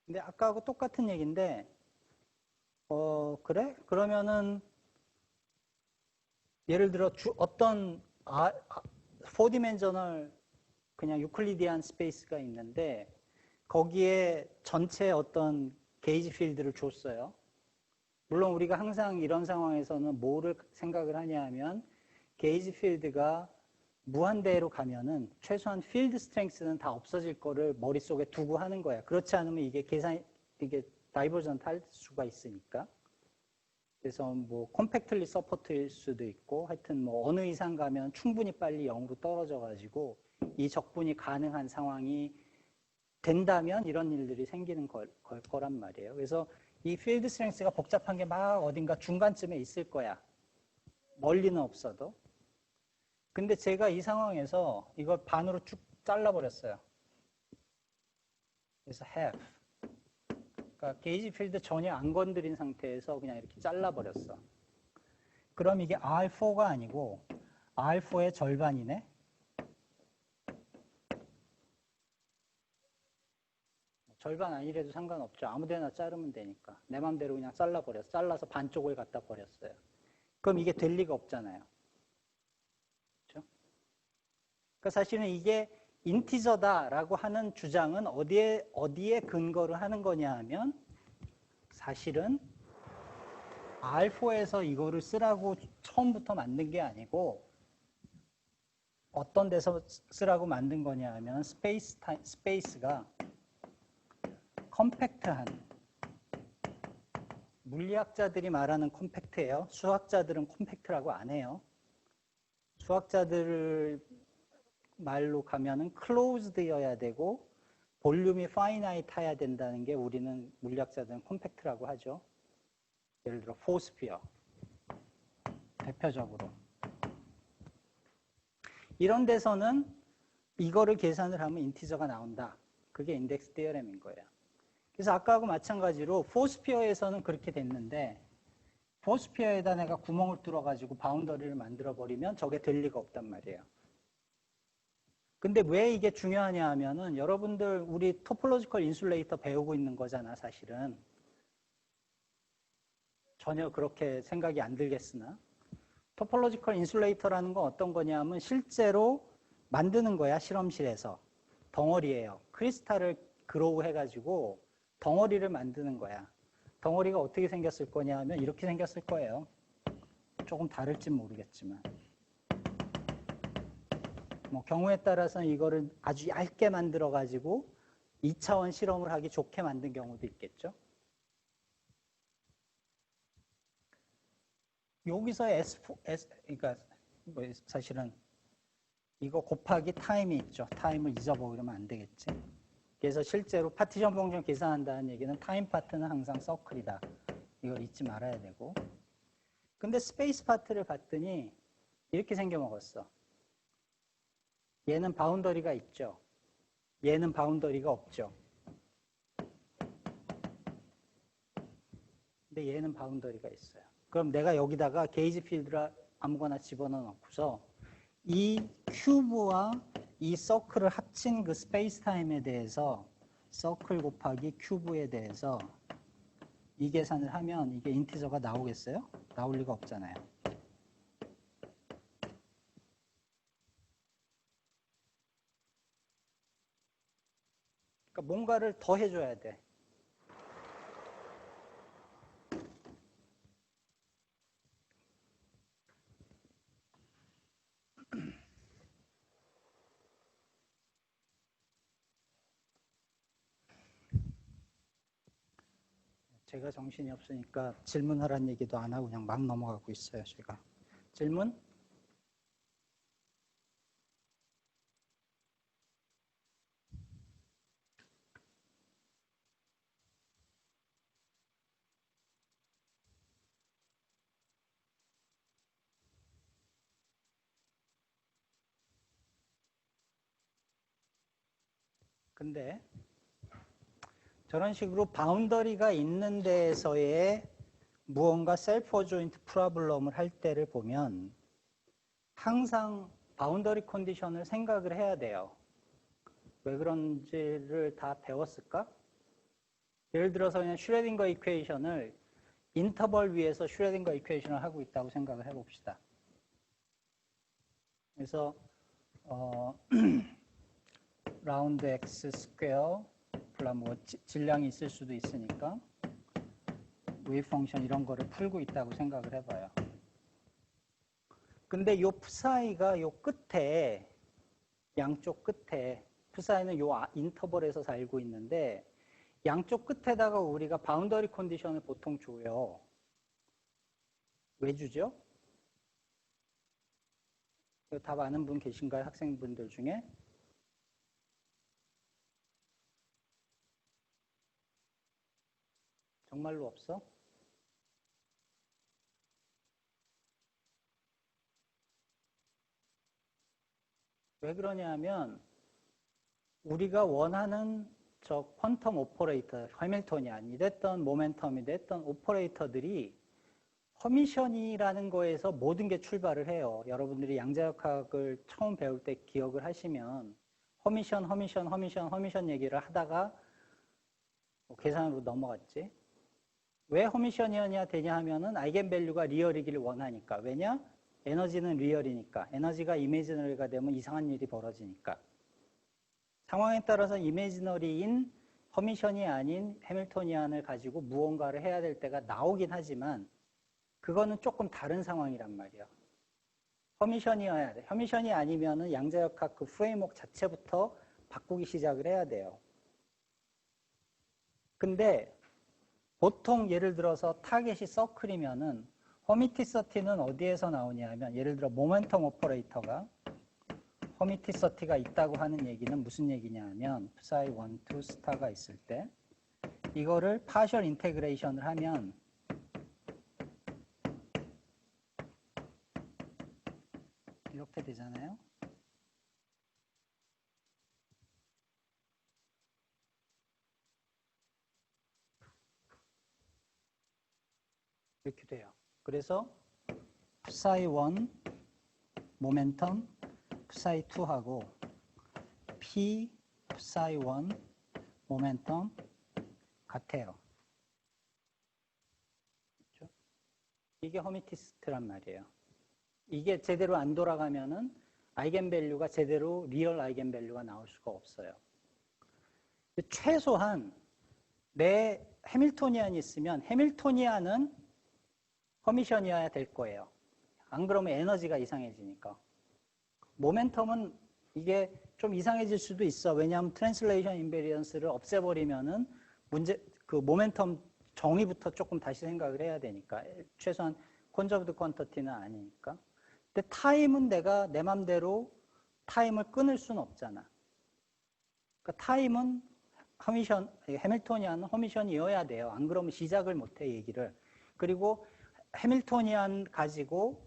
Speaker 1: 근데 아까하고 똑같은 얘기인데 그래? 그러면은 예를 들어 어떤 4디멘셔널 그냥 유클리디안 스페이스가 있는데 거기에 전체 어떤 게이지 필드를 줬어요. 물론 우리가 항상 이런 상황에서는 뭐를 생각을 하냐 하면 게이지 필드가 무한대로 가면은 최소한 필드 스트렝스는 다 없어질 거를 머릿속에 두고 하는 거야. 그렇지 않으면 이게 다이버전트 할 수가 있으니까. 그래서 뭐 컴팩틀리 서포트일 수도 있고 하여튼 뭐 어느 이상 가면 충분히 빨리 0으로 떨어져 가지고 이 적분이 가능한 상황이 된다면 이런 일들이 생기는 거란 말이에요. 그래서 이 필드 스트렝스가 복잡한 게 막 어딘가 중간쯤에 있을 거야. 멀리는 없어도. 근데 제가 이 상황에서 이걸 반으로 쭉 잘라버렸어요. 그래서 have. 그러니까 게이지 필드 전혀 안 건드린 상태에서 그냥 이렇게 잘라버렸어. 그럼 이게 R4가 아니고 R4의 절반이네. 절반 아니래도 상관없죠. 아무데나 자르면 되니까. 내 맘대로 그냥 잘라버렸어. 잘라서 반쪽을 갖다 버렸어요. 그럼 이게 될 리가 없잖아요. 그렇죠? 그러니까 사실은 이게 인티저다라고 하는 주장은 어디에 근거를 하는 거냐 하면 사실은 R4에서 이거를 쓰라고 처음부터 만든 게 아니고 어떤 데서 쓰라고 만든 거냐 하면 스페이스가 컴팩트한 물리학자들이 말하는 컴팩트예요. 수학자들은 컴팩트라고 안 해요. 수학자들 말로 가면은 클로즈드여야 되고 볼륨이 파이나이트해야 된다는 게 우리는 물리학자들은 컴팩트라고 하죠. 예를 들어 포스피어 대표적으로 이런 데서는 이거를 계산을 하면 인티저가 나온다. 그게 인덱스 디어렘인 거예요. 그래서 아까하고 마찬가지로 포스피어에서는 그렇게 됐는데 포스피어에다 내가 구멍을 뚫어가지고 바운더리를 만들어버리면 저게 될 리가 없단 말이에요. 근데 왜 이게 중요하냐 하면은 여러분들 우리 토폴로지컬 인슐레이터 배우고 있는 거잖아 사실은. 전혀 그렇게 생각이 안 들겠으나 토폴로지컬 인슐레이터라는 건 어떤 거냐 하면 실제로 만드는 거야 실험실에서. 덩어리예요. 크리스탈을 그로우 해가지고 덩어리를 만드는 거야. 덩어리가 어떻게 생겼을 거냐 하면 이렇게 생겼을 거예요. 조금 다를진 모르겠지만. 뭐 경우에 따라서는 이거를 아주 얇게 만들어 가지고 2차원 실험을 하기 좋게 만든 경우도 있겠죠. 여기서 그러니까 뭐 사실은 이거 곱하기 타임이 있죠. 타임을 잊어버리면 안 되겠지. 그래서 실제로 파티션 펑션 계산한다는 얘기는 타임 파트는 항상 서클이다. 이걸 잊지 말아야 되고. 근데 스페이스 파트를 봤더니 이렇게 생겨 먹었어. 얘는 바운더리가 있죠. 얘는 바운더리가 없죠. 근데 얘는 바운더리가 있어요. 그럼 내가 여기다가 게이지 필드를 아무거나 집어넣어 놓고서 이 큐브와 이 서클을 합친 그 스페이스 타임에 대해서 서클 곱하기 큐브에 대해서 이 계산을 하면 이게 인티저가 나오겠어요? 나올 리가 없잖아요. 그러니까 뭔가를 더 해줘야 돼. 제가 정신이 없으니까 질문하라는 얘기도 안 하고 그냥 막 넘어가고 있어요, 제가. 질문? 근데 저런 식으로 바운더리가 있는 데에서의 무언가 셀프 어조인트 프로블럼을 할 때를 보면 항상 바운더리 컨디션을 생각을 해야 돼요. 왜 그런지를 다 배웠을까? 예를 들어서 그냥 슈레딩거 이퀘이션을 인터벌 위에서 슈레딩거 이퀘이션을 하고 있다고 생각을 해봅시다. 그래서 라운드 x 스퀘어 플러스 뭐 질량이 있을 수도 있으니까 웨이브 펑션 이런 거를 풀고 있다고 생각을 해봐요. 근데 요 psi가 요 끝에 양쪽 끝에 psi는 요 인터벌에서 살고 있는데 양쪽 끝에다가 우리가 바운더리 컨디션을 보통 줘요. 왜 주죠? 이거 답 아는 분 계신가요? 학생분들 중에? 정말로 없어? 왜 그러냐 하면 우리가 원하는 저 퀀텀 오퍼레이터, 해밀토니안 이랬던 모멘텀이 됐던 오퍼레이터들이 허미션이라는 거에서 모든 게 출발을 해요. 여러분들이 양자역학을 처음 배울 때 기억을 하시면 허미션 얘기를 하다가 계산으로 넘어갔지. 왜 허미션이어야 되냐 하면은 아이겐밸류가 리얼이기를 원하니까. 왜냐? 에너지는 리얼이니까. 에너지가 이미지너리가 되면 이상한 일이 벌어지니까. 상황에 따라서 이미지너리인 허미션이 아닌 해밀토니안을 가지고 무언가를 해야 될 때가 나오긴 하지만 그거는 조금 다른 상황이란 말이야. 허미션이어야 돼. 허미션이 아니면은 양자역학 그 프레임워크 자체부터 바꾸기 시작을 해야 돼요. 근데 보통 예를 들어서 타겟이 서클이면은 허미티서티는 어디에서 나오냐 하면 예를 들어 모멘텀 오퍼레이터가 허미티서티가 있다고 하는 얘기는 무슨 얘기냐 하면 psi 1, 2 스타가 있을 때 이거를 파셜 인테그레이션을 하면 이렇게 되잖아요. 이렇게 돼요. 그래서 psi 1 모멘텀 psi 2하고 p psi 1 모멘텀 같아요. 그렇죠? 이게 허미티스트란 말이에요. 이게 제대로 안 돌아가면은 아이겐밸류가 제대로 리얼 아이겐밸류가 나올 수가 없어요. 최소한 내 해밀토니안이 있으면 해밀토니안은 허미션이어야 될 거예요. 안 그러면 에너지가 이상해지니까. 모멘텀은 이게 좀 이상해질 수도 있어. 왜냐하면 트랜슬레이션 인베리언스를 없애버리면은 그 모멘텀 정의부터 조금 다시 생각을 해야 되니까. 최소한 콘저브드 퀀터티는 아니니까. 근데 타임은 내가 내 맘대로 타임을 끊을 수는 없잖아. 그러니까 타임은 해밀토니안 허미션이어야 돼요. 안 그러면 시작을 못해 얘기를. 그리고 해밀토니안 가지고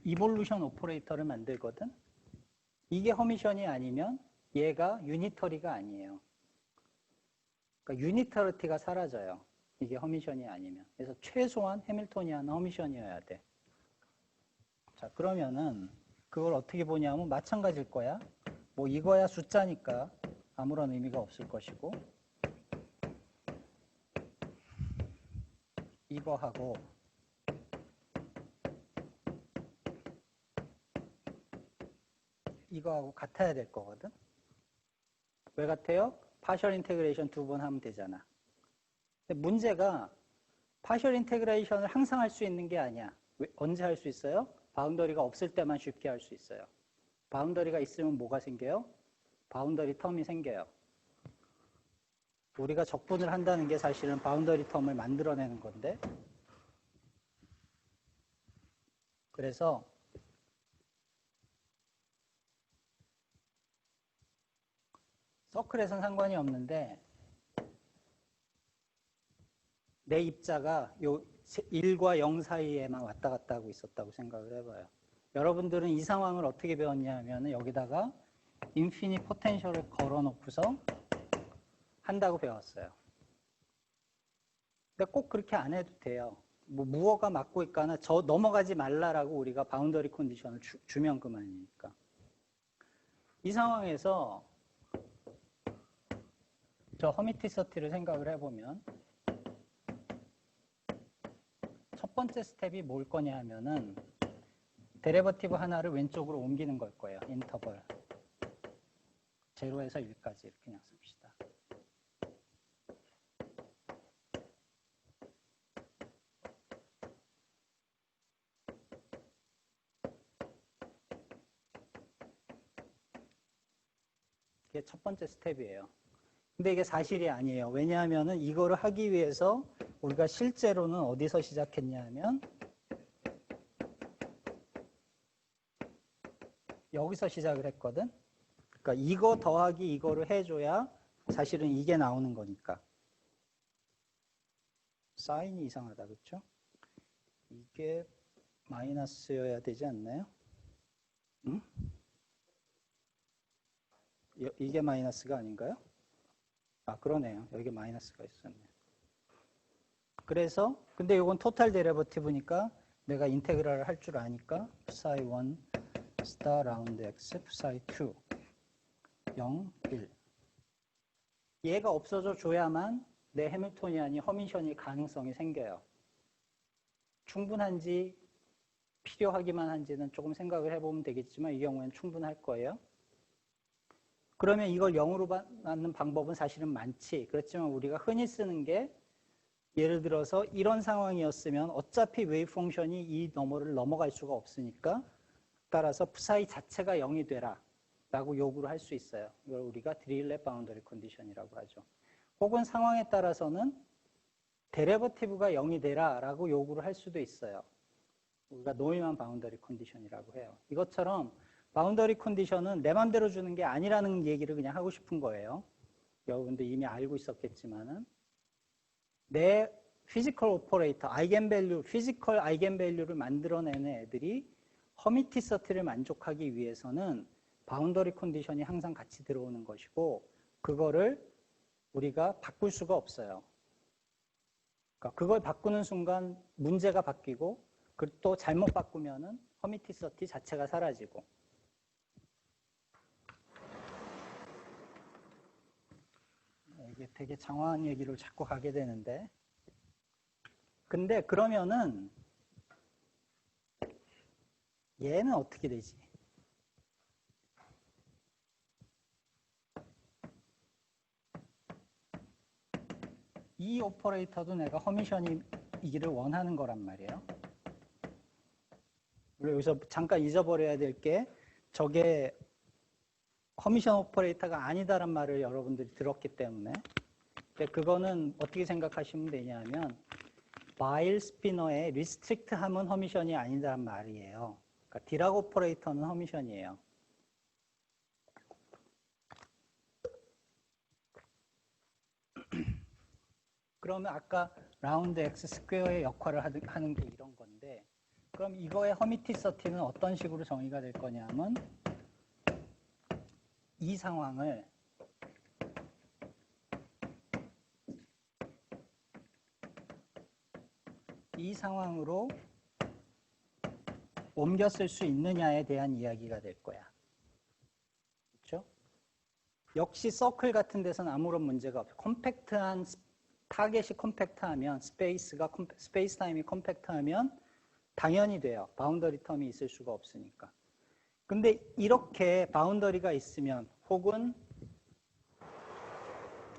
Speaker 1: 이볼루션 오퍼레이터를 만들거든. 이게 허미션이 아니면 얘가 유니터리가 아니에요. 그러니까 유니터리티가 사라져요. 이게 허미션이 아니면. 그래서 최소한 해밀토니안 허미션이어야 돼. 자, 그러면은 그걸 어떻게 보냐면 마찬가지일 거야. 뭐 이거야 숫자니까 아무런 의미가 없을 것이고, 이거하고 이거하고 같아야 될 거거든. 왜 같아요? 파셜 인테그레이션 2번 하면 되잖아. 근데 문제가 파셜 인테그레이션을 항상 할 수 있는 게 아니야. 언제 할 수 있어요? 바운더리가 없을 때만 쉽게 할 수 있어요. 바운더리가 있으면 뭐가 생겨요? 바운더리 텀이 생겨요. 우리가 적분을 한다는 게 사실은 바운더리 텀을 만들어내는 건데, 그래서 서클에선 상관이 없는데 내 입자가 요 1과 0 사이에만 왔다 갔다 하고 있었다고 생각을 해봐요. 여러분들은 이 상황을 어떻게 배웠냐 하면 여기다가 인피니 포텐셜을 걸어놓고서 한다고 배웠어요. 근데 꼭 그렇게 안 해도 돼요. 뭐 무어가 맞고 있거나 저 넘어가지 말라라고 우리가 바운더리 컨디션을 주면 그만이니까. 이 상황에서 저 허미티서티를 생각을 해보면 첫 번째 스텝이 뭘 거냐 하면은 데리버티브 하나를 왼쪽으로 옮기는 걸 거예요. 인터벌 0에서 1까지 이렇게 그냥 씁시다. 이게 첫 번째 스텝이에요. 근데 이게 사실이 아니에요. 왜냐하면은 이거를 하기 위해서 우리가 실제로는 어디서 시작했냐 하면 여기서 시작을 했거든. 그러니까 이거 더하기 이거를 해줘야 사실은 이게 나오는 거니까. 사인이 이상하다, 그렇죠? 이게 마이너스여야 되지 않나요? 응? 이게 마이너스가 아닌가요? 아, 그러네요. 여기 마이너스가 있었네요. 그래서 근데 이건 토탈 데리버티브니까 내가 인테그랄을 할 줄 아니까 psi 1 스타 라운드 x psi 2 0 1 얘가 없어져 줘야만 내 해밀토니안이 허미션일 가능성이 생겨요. 충분한지 필요하기만 한지는 조금 생각을 해보면 되겠지만 이 경우에는 충분할 거예요. 그러면 이걸 0으로 받는 방법은 사실은 많지. 그렇지만 우리가 흔히 쓰는 게 예를 들어서 이런 상황이었으면 어차피 웨이브 펑션이 이 너머를 넘어갈 수가 없으니까 따라서 psi 자체가 0이 되라 라고 요구를 할 수 있어요. 이걸 우리가 드릴레 바운더리 컨디션이라고 하죠. 혹은 상황에 따라서는 데리버티브가 0이 되라 라고 요구를 할 수도 있어요. 우리가 노이만 바운더리 컨디션이라고 해요. 이것처럼 바운더리 컨디션은 내 맘대로 주는 게 아니라는 얘기를 그냥 하고 싶은 거예요. 여러분들 이미 알고 있었겠지만은 내 피지컬 오퍼레이터, 아이겐밸류, 피지컬 아이겐밸류를 만들어내는 애들이 허미티서티를 만족하기 위해서는 바운더리 컨디션이 항상 같이 들어오는 것이고 그거를 우리가 바꿀 수가 없어요. 그러니까 그걸 바꾸는 순간 문제가 바뀌고 또 잘못 바꾸면은 허미티서티 자체가 사라지고. 이게 되게 장황한 얘기를 자꾸 가게 되는데 근데 그러면은 얘는 어떻게 되지? 이 오퍼레이터도 내가 허미션이기를 원하는 거란 말이에요. 우리 여기서 잠깐 잊어버려야 될 게 저게 허미션 오퍼레이터가 아니다란 말을 여러분들이 들었기 때문에 근데 그거는 어떻게 생각하시면 되냐면 바일 스피너의 리스트릭트 하면 허미션이 아니다란 말이에요. 그러니까 디락 오퍼레이터는 허미션이에요. 그러면 아까 라운드 x 스퀘어의 역할을 하는 게 이런 건데 그럼 이거의 허미티서티는 어떤 식으로 정의가 될 거냐면 이 상황을 이 상황으로 옮겨 쓸 수 있느냐에 대한 이야기가 될 거야. 그렇죠? 역시 서클 같은 데서는 아무런 문제가 없어. 컴팩트한 타겟이 컴팩트하면 스페이스 타임이 컴팩트하면 당연히 돼요. 바운더리 텀이 있을 수가 없으니까. 근데 이렇게 바운더리가 있으면 혹은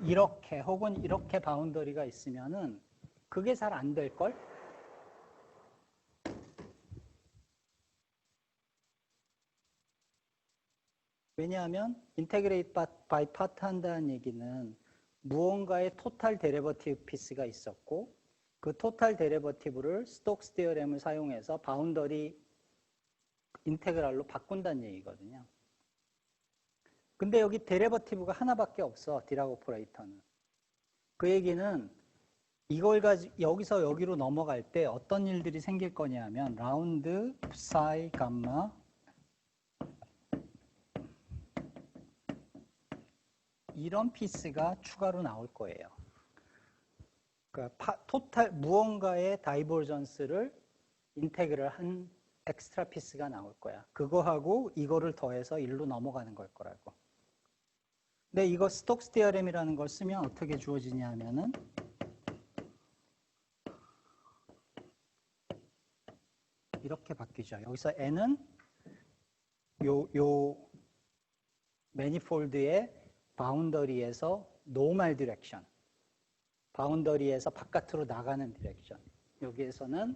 Speaker 1: 이렇게 바운더리가 있으면은 그게 잘 안 될 걸? 왜냐하면 인테그레이트 바이 파트 한다는 얘기는 무언가의 토탈 데리버티브 피스가 있었고 그 토탈 데리버티브를 스톡스 디어렘을 사용해서 바운더리 인테그랄로 바꾼다는 얘기거든요. 근데 여기 데리버티브가 하나밖에 없어. 디락 오퍼레이터는. 그 얘기는 이걸 가지고 여기서 여기로 넘어갈 때 어떤 일들이 생길 거냐면 라운드 사이 감마 이런 피스가 추가로 나올 거예요. 그러니까 토탈 무언가의 다이버전스를 인테그를 한 엑스트라 피스가 나올 거야. 그거하고 이거를 더해서 일로 넘어가는 걸 거라고. 근데 이거 스톡스 디어렘이라는 걸 쓰면 어떻게 주어지냐 하면은 이렇게 바뀌죠. 여기서 n은 요 매니폴드의 바운더리에서 노멀 디렉션, 바운더리에서 바깥으로 나가는 디렉션. 여기에서는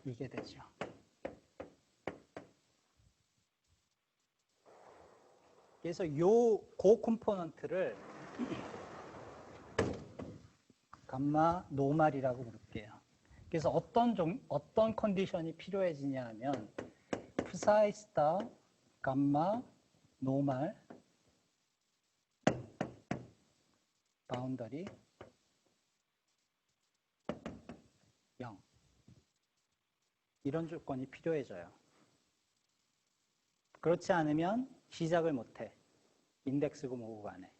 Speaker 1: 이게 되죠. 그래서 고 컴포넌트를 감마 노멀이라고 부를게요. 그래서 어떤 컨디션이 필요해지냐 하면 프사이 스타 감마 노멀 바운더리 0 이런 조건이 필요해져요. 그렇지 않으면 시작을 못해. 인덱스고 뭐고 간에.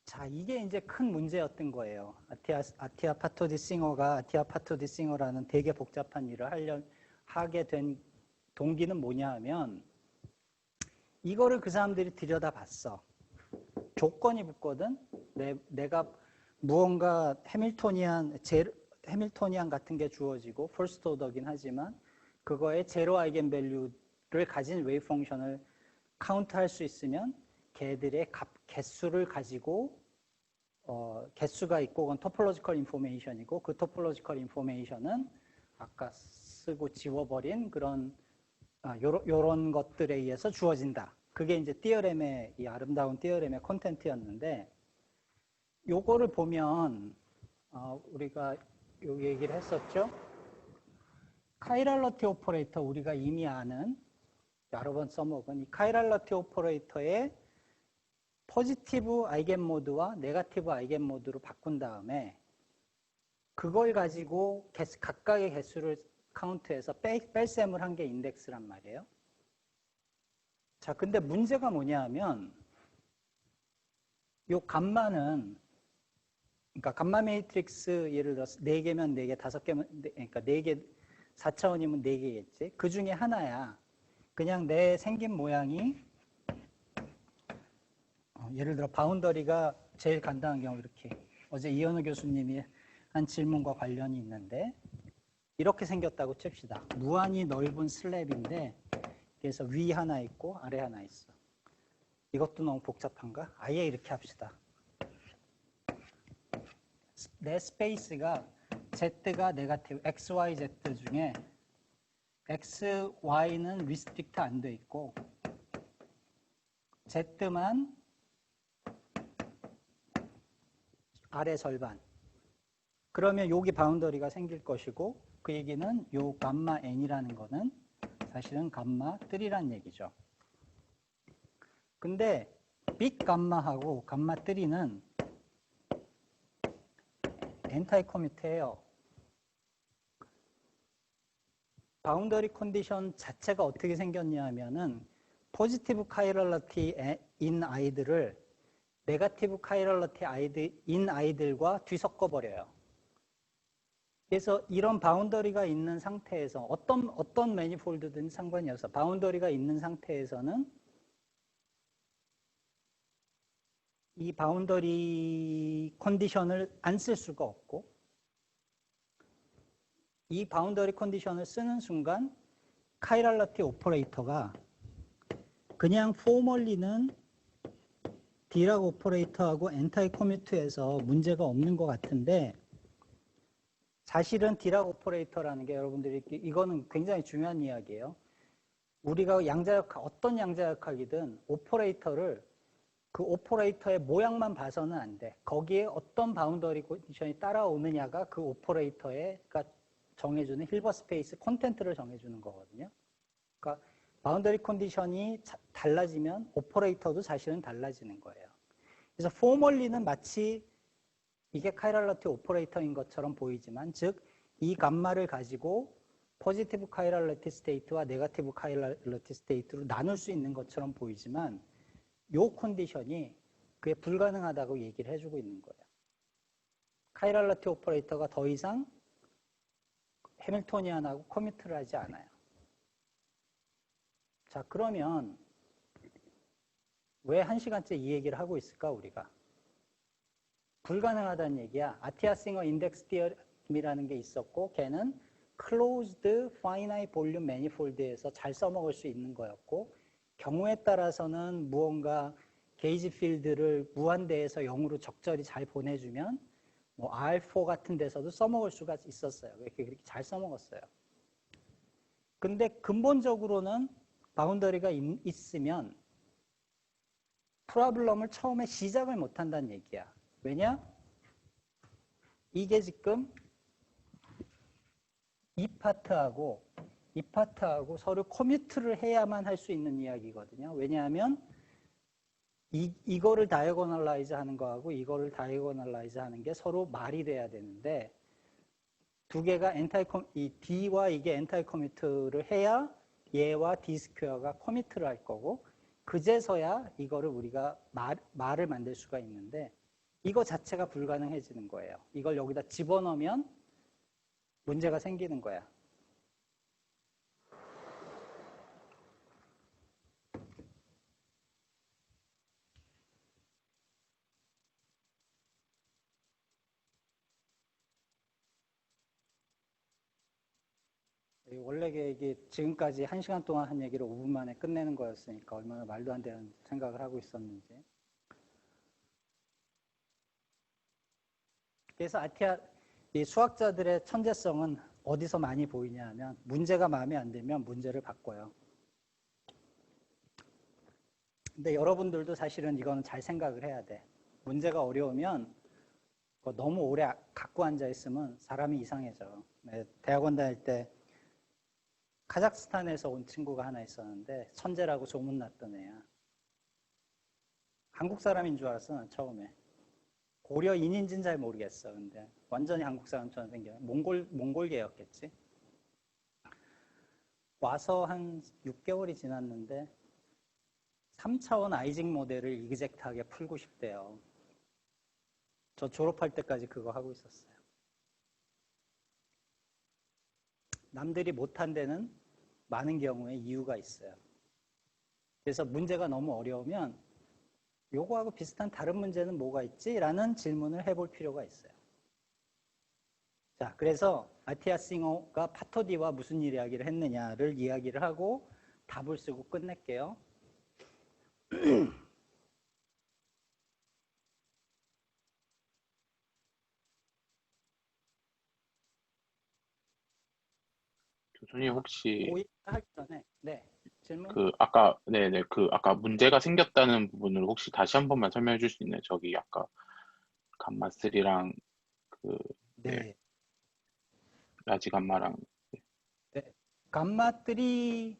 Speaker 1: 자, 이게 이제 큰 문제였던 거예요. 아티아 파토 디싱어가 아티아 파토 디싱어라는 되게 복잡한 일을 하게 된 동기는 뭐냐 하면 이거를 그 사람들이 들여다봤어. 조건이 붙거든. 내가 무언가 해밀토니안 같은 게 주어지고 퍼스트 오더긴 하지만 그거에 제로 아이겐 밸류를 가진 웨이브 펑션을 카운트할 수 있으면 걔들의 개수를 가지고 개수가 있고 그건 토폴로지컬 인포메이션이고 그 토폴로지컬 인포메이션은 아까 쓰고 지워버린 그런 요런 것들에 의해서 주어진다. 그게 이제 띠어렘의 이 아름다운 띠어렘의 콘텐츠였는데 요거를 보면 우리가 요 얘기를 했었죠. 카이랄러티 오퍼레이터 우리가 이미 아는 여러 번 써먹은 이 카이랄러티 오퍼레이터의 포지티브 아이겐 모드와 네거티브 아이겐 모드로 바꾼 다음에 그걸 가지고 각각의 개수를 카운트해서 뺄셈을 한 게 인덱스란 말이에요. 자, 근데 문제가 뭐냐 하면 요 감마는 그러니까 감마 매트릭스 예를 들어서 4개면 4개, 5개면 그러니까 4개 4차원이면 4개겠지. 그 중에 하나야. 그냥 내 생긴 모양이 예를 들어 바운더리가 제일 간단한 경우 이렇게 어제 이현우 교수님이 한 질문과 관련이 있는데 이렇게 생겼다고 칩시다. 무한히 넓은 슬랩인데 그래서 위 하나 있고 아래 하나 있어. 이것도 너무 복잡한가? 아예 이렇게 합시다. 내 스페이스가 Z가 네거티브 X, Y, Z 중에 X, Y는 리스트릭트 안 돼 있고 Z만 아래 절반. 그러면 여기 바운더리가 생길 것이고 그 얘기는 요 감마 n이라는 거는 사실은 감마 3라는 얘기죠. 근데 빅 감마하고 감마 3는 엔타이 커뮤트예요. 바운더리 컨디션 자체가 어떻게 생겼냐 하면은 포지티브 카이럴러티인 아이들을 네거티브 카이럴러티인 아이들과 뒤섞어 버려요. 그래서 이런 바운더리가 있는 상태에서 어떤 매니폴드든 상관이 없어. 바운더리가 있는 상태에서는 이 바운더리 컨디션을 안 쓸 수가 없고, 이 바운더리 컨디션을 쓰는 순간 카이럴러티 오퍼레이터가 그냥 포멀리는 디락 오퍼레이터하고 엔타이 커뮤트에서 문제가 없는 것 같은데, 사실은 디락 오퍼레이터라는 게 여러분들이 이거는 굉장히 중요한 이야기예요. 우리가 양자역학, 어떤 양자역학이든 오퍼레이터를 그 오퍼레이터의 모양만 봐서는 안 돼. 거기에 어떤 바운더리 컨디션이 따라오느냐가 그 오퍼레이터가 정해주는 힐버 스페이스 콘텐트를 정해주는 거거든요. 그러니까 바운더리 컨디션이 달라지면 오퍼레이터도 사실은 달라지는 거예요. 그래서 포멀리는 마치 이게 카이럴러티 오퍼레이터인 것처럼 보이지만, 즉 이 감마를 가지고 포지티브 카이럴러티 스테이트와 네거티브 카이럴러티 스테이트로 나눌 수 있는 것처럼 보이지만, 요 컨디션이 그게 불가능하다고 얘기를 해주고 있는 거예요. 카이럴러티 오퍼레이터가 더 이상 해밀토니안하고 커뮤트를 하지 않아요. 자, 그러면 왜 1시간째 이 얘기를 하고 있을까, 우리가? 불가능하다는 얘기야. 아티아 싱어 인덱스 디어럼이라는 게 있었고, 걔는 closed finite volume manifold에서 잘 써먹을 수 있는 거였고, 경우에 따라서는 무언가 게이지 필드를 무한대에서 0으로 적절히 잘 보내주면 뭐 R4 같은 데서도 써먹을 수가 있었어요. 그렇게 잘 써먹었어요. 근데 근본적으로는 바운더리가 있으면 프로블럼을 처음에 시작을 못한다는 얘기야. 왜냐? 이게 지금 이 파트하고 서로 커뮤트를 해야만 할 수 있는 이야기거든요. 왜냐하면 이거를 다이어고널라이즈 하는 거하고 이거를 다이어고널라이즈 하는 게 서로 말이 돼야 되는데, 두 개가 이 D와 이게 엔타이 커뮤트를 해야 얘와 D 스퀘어가 커뮤트를 할 거고, 그제서야 이거를 우리가 말을 만들 수가 있는데, 이거 자체가 불가능해지는 거예요. 이걸 여기다 집어넣으면 문제가 생기는 거야. 원래 계획이 지금까지 1시간 동안 한 얘기를 5분 만에 끝내는 거였으니까 얼마나 말도 안 되는 생각을 하고 있었는지. 그래서 이 수학자들의 천재성은 어디서 많이 보이냐 하면, 문제가 마음에 안 들면 문제를 바꿔요. 근데 여러분들도 사실은 이거는 잘 생각을 해야 돼. 문제가 어려우면 너무 오래 갖고 앉아 있으면 사람이 이상해져. 대학원 다닐 때 카자흐스탄에서 온 친구가 하나 있었는데 천재라고 소문났던 애야. 한국 사람인 줄 알았어, 난 처음에. 고려인인지는 잘 모르겠어. 근데 완전히 한국 사람처럼 생겨. 몽골계였겠지. 와서 한 6개월이 지났는데 3차원 아이징 모델을 이그젝트하게 풀고 싶대요. 저 졸업할 때까지 그거 하고 있었어요. 남들이 못한 데는 많은 경우에 이유가 있어요. 그래서 문제가 너무 어려우면 요거하고 비슷한 다른 문제는 뭐가 있지? 라는 질문을 해볼 필요가 있어요. 자, 그래서 아티아 싱어가 파토디와 무슨 이야기를 했느냐를 이야기를 하고 답을 쓰고 끝낼게요.
Speaker 5: 교수님 혹시
Speaker 1: 고의 하기 전에, 네, 질문?
Speaker 5: 아까 문제가 생겼다는 부분을 혹시 다시 한 번만 설명해 줄 수 있나요? 저기 아까 감마3랑
Speaker 1: 네.
Speaker 5: 라지 감마랑.
Speaker 1: 네. 감마3,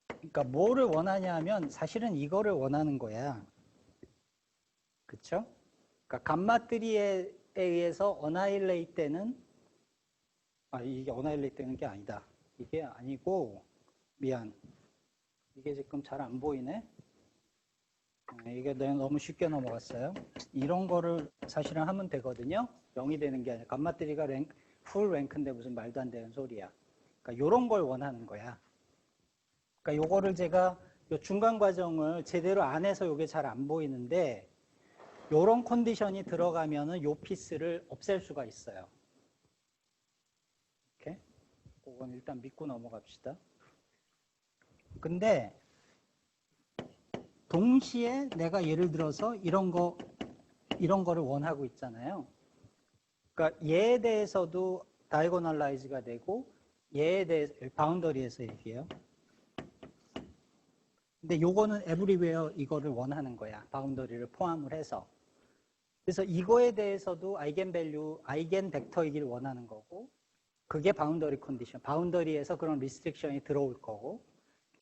Speaker 1: 그러니까 뭐를 원하냐 하면 사실은 이거를 원하는 거야. 그쵸? 그러니까 감마3에 의해서 어나일레이트 되는, 이게 어나일레이트 되는 게 아니다. 이게 아니고, 미안. 이게 지금 잘 안 보이네. 이게 내가 너무 쉽게 넘어갔어요. 이런 거를 사실은 하면 되거든요. 0이 되는 게 아니라 감마3가 풀 랭크인데 무슨 말도 안 되는 소리야. 그러니까 이런 걸 원하는 거야. 그러니까 요거를 제가 요 중간 과정을 제대로 안 해서 요게 잘 안 보이는데 요런 컨디션이 들어가면은 요 피스를 없앨 수가 있어요. 이렇게. 그건 일단 믿고 넘어갑시다. 근데 동시에 내가 예를 들어서 이런 거를 원하고 있잖아요. 그러니까 얘에 대해서도 다이고널라이즈가 되고 얘에 대해서 바운더리에서 얘기해요. 근데 요거는 에브리웨어 이거를 원하는 거야. 바운더리를 포함을 해서. 그래서 이거에 대해서도 아이겐밸류, 아이겐 벡터이기를 원하는 거고 그게 바운더리 컨디션. 바운더리에서 그런 리스트릭션이 들어올 거고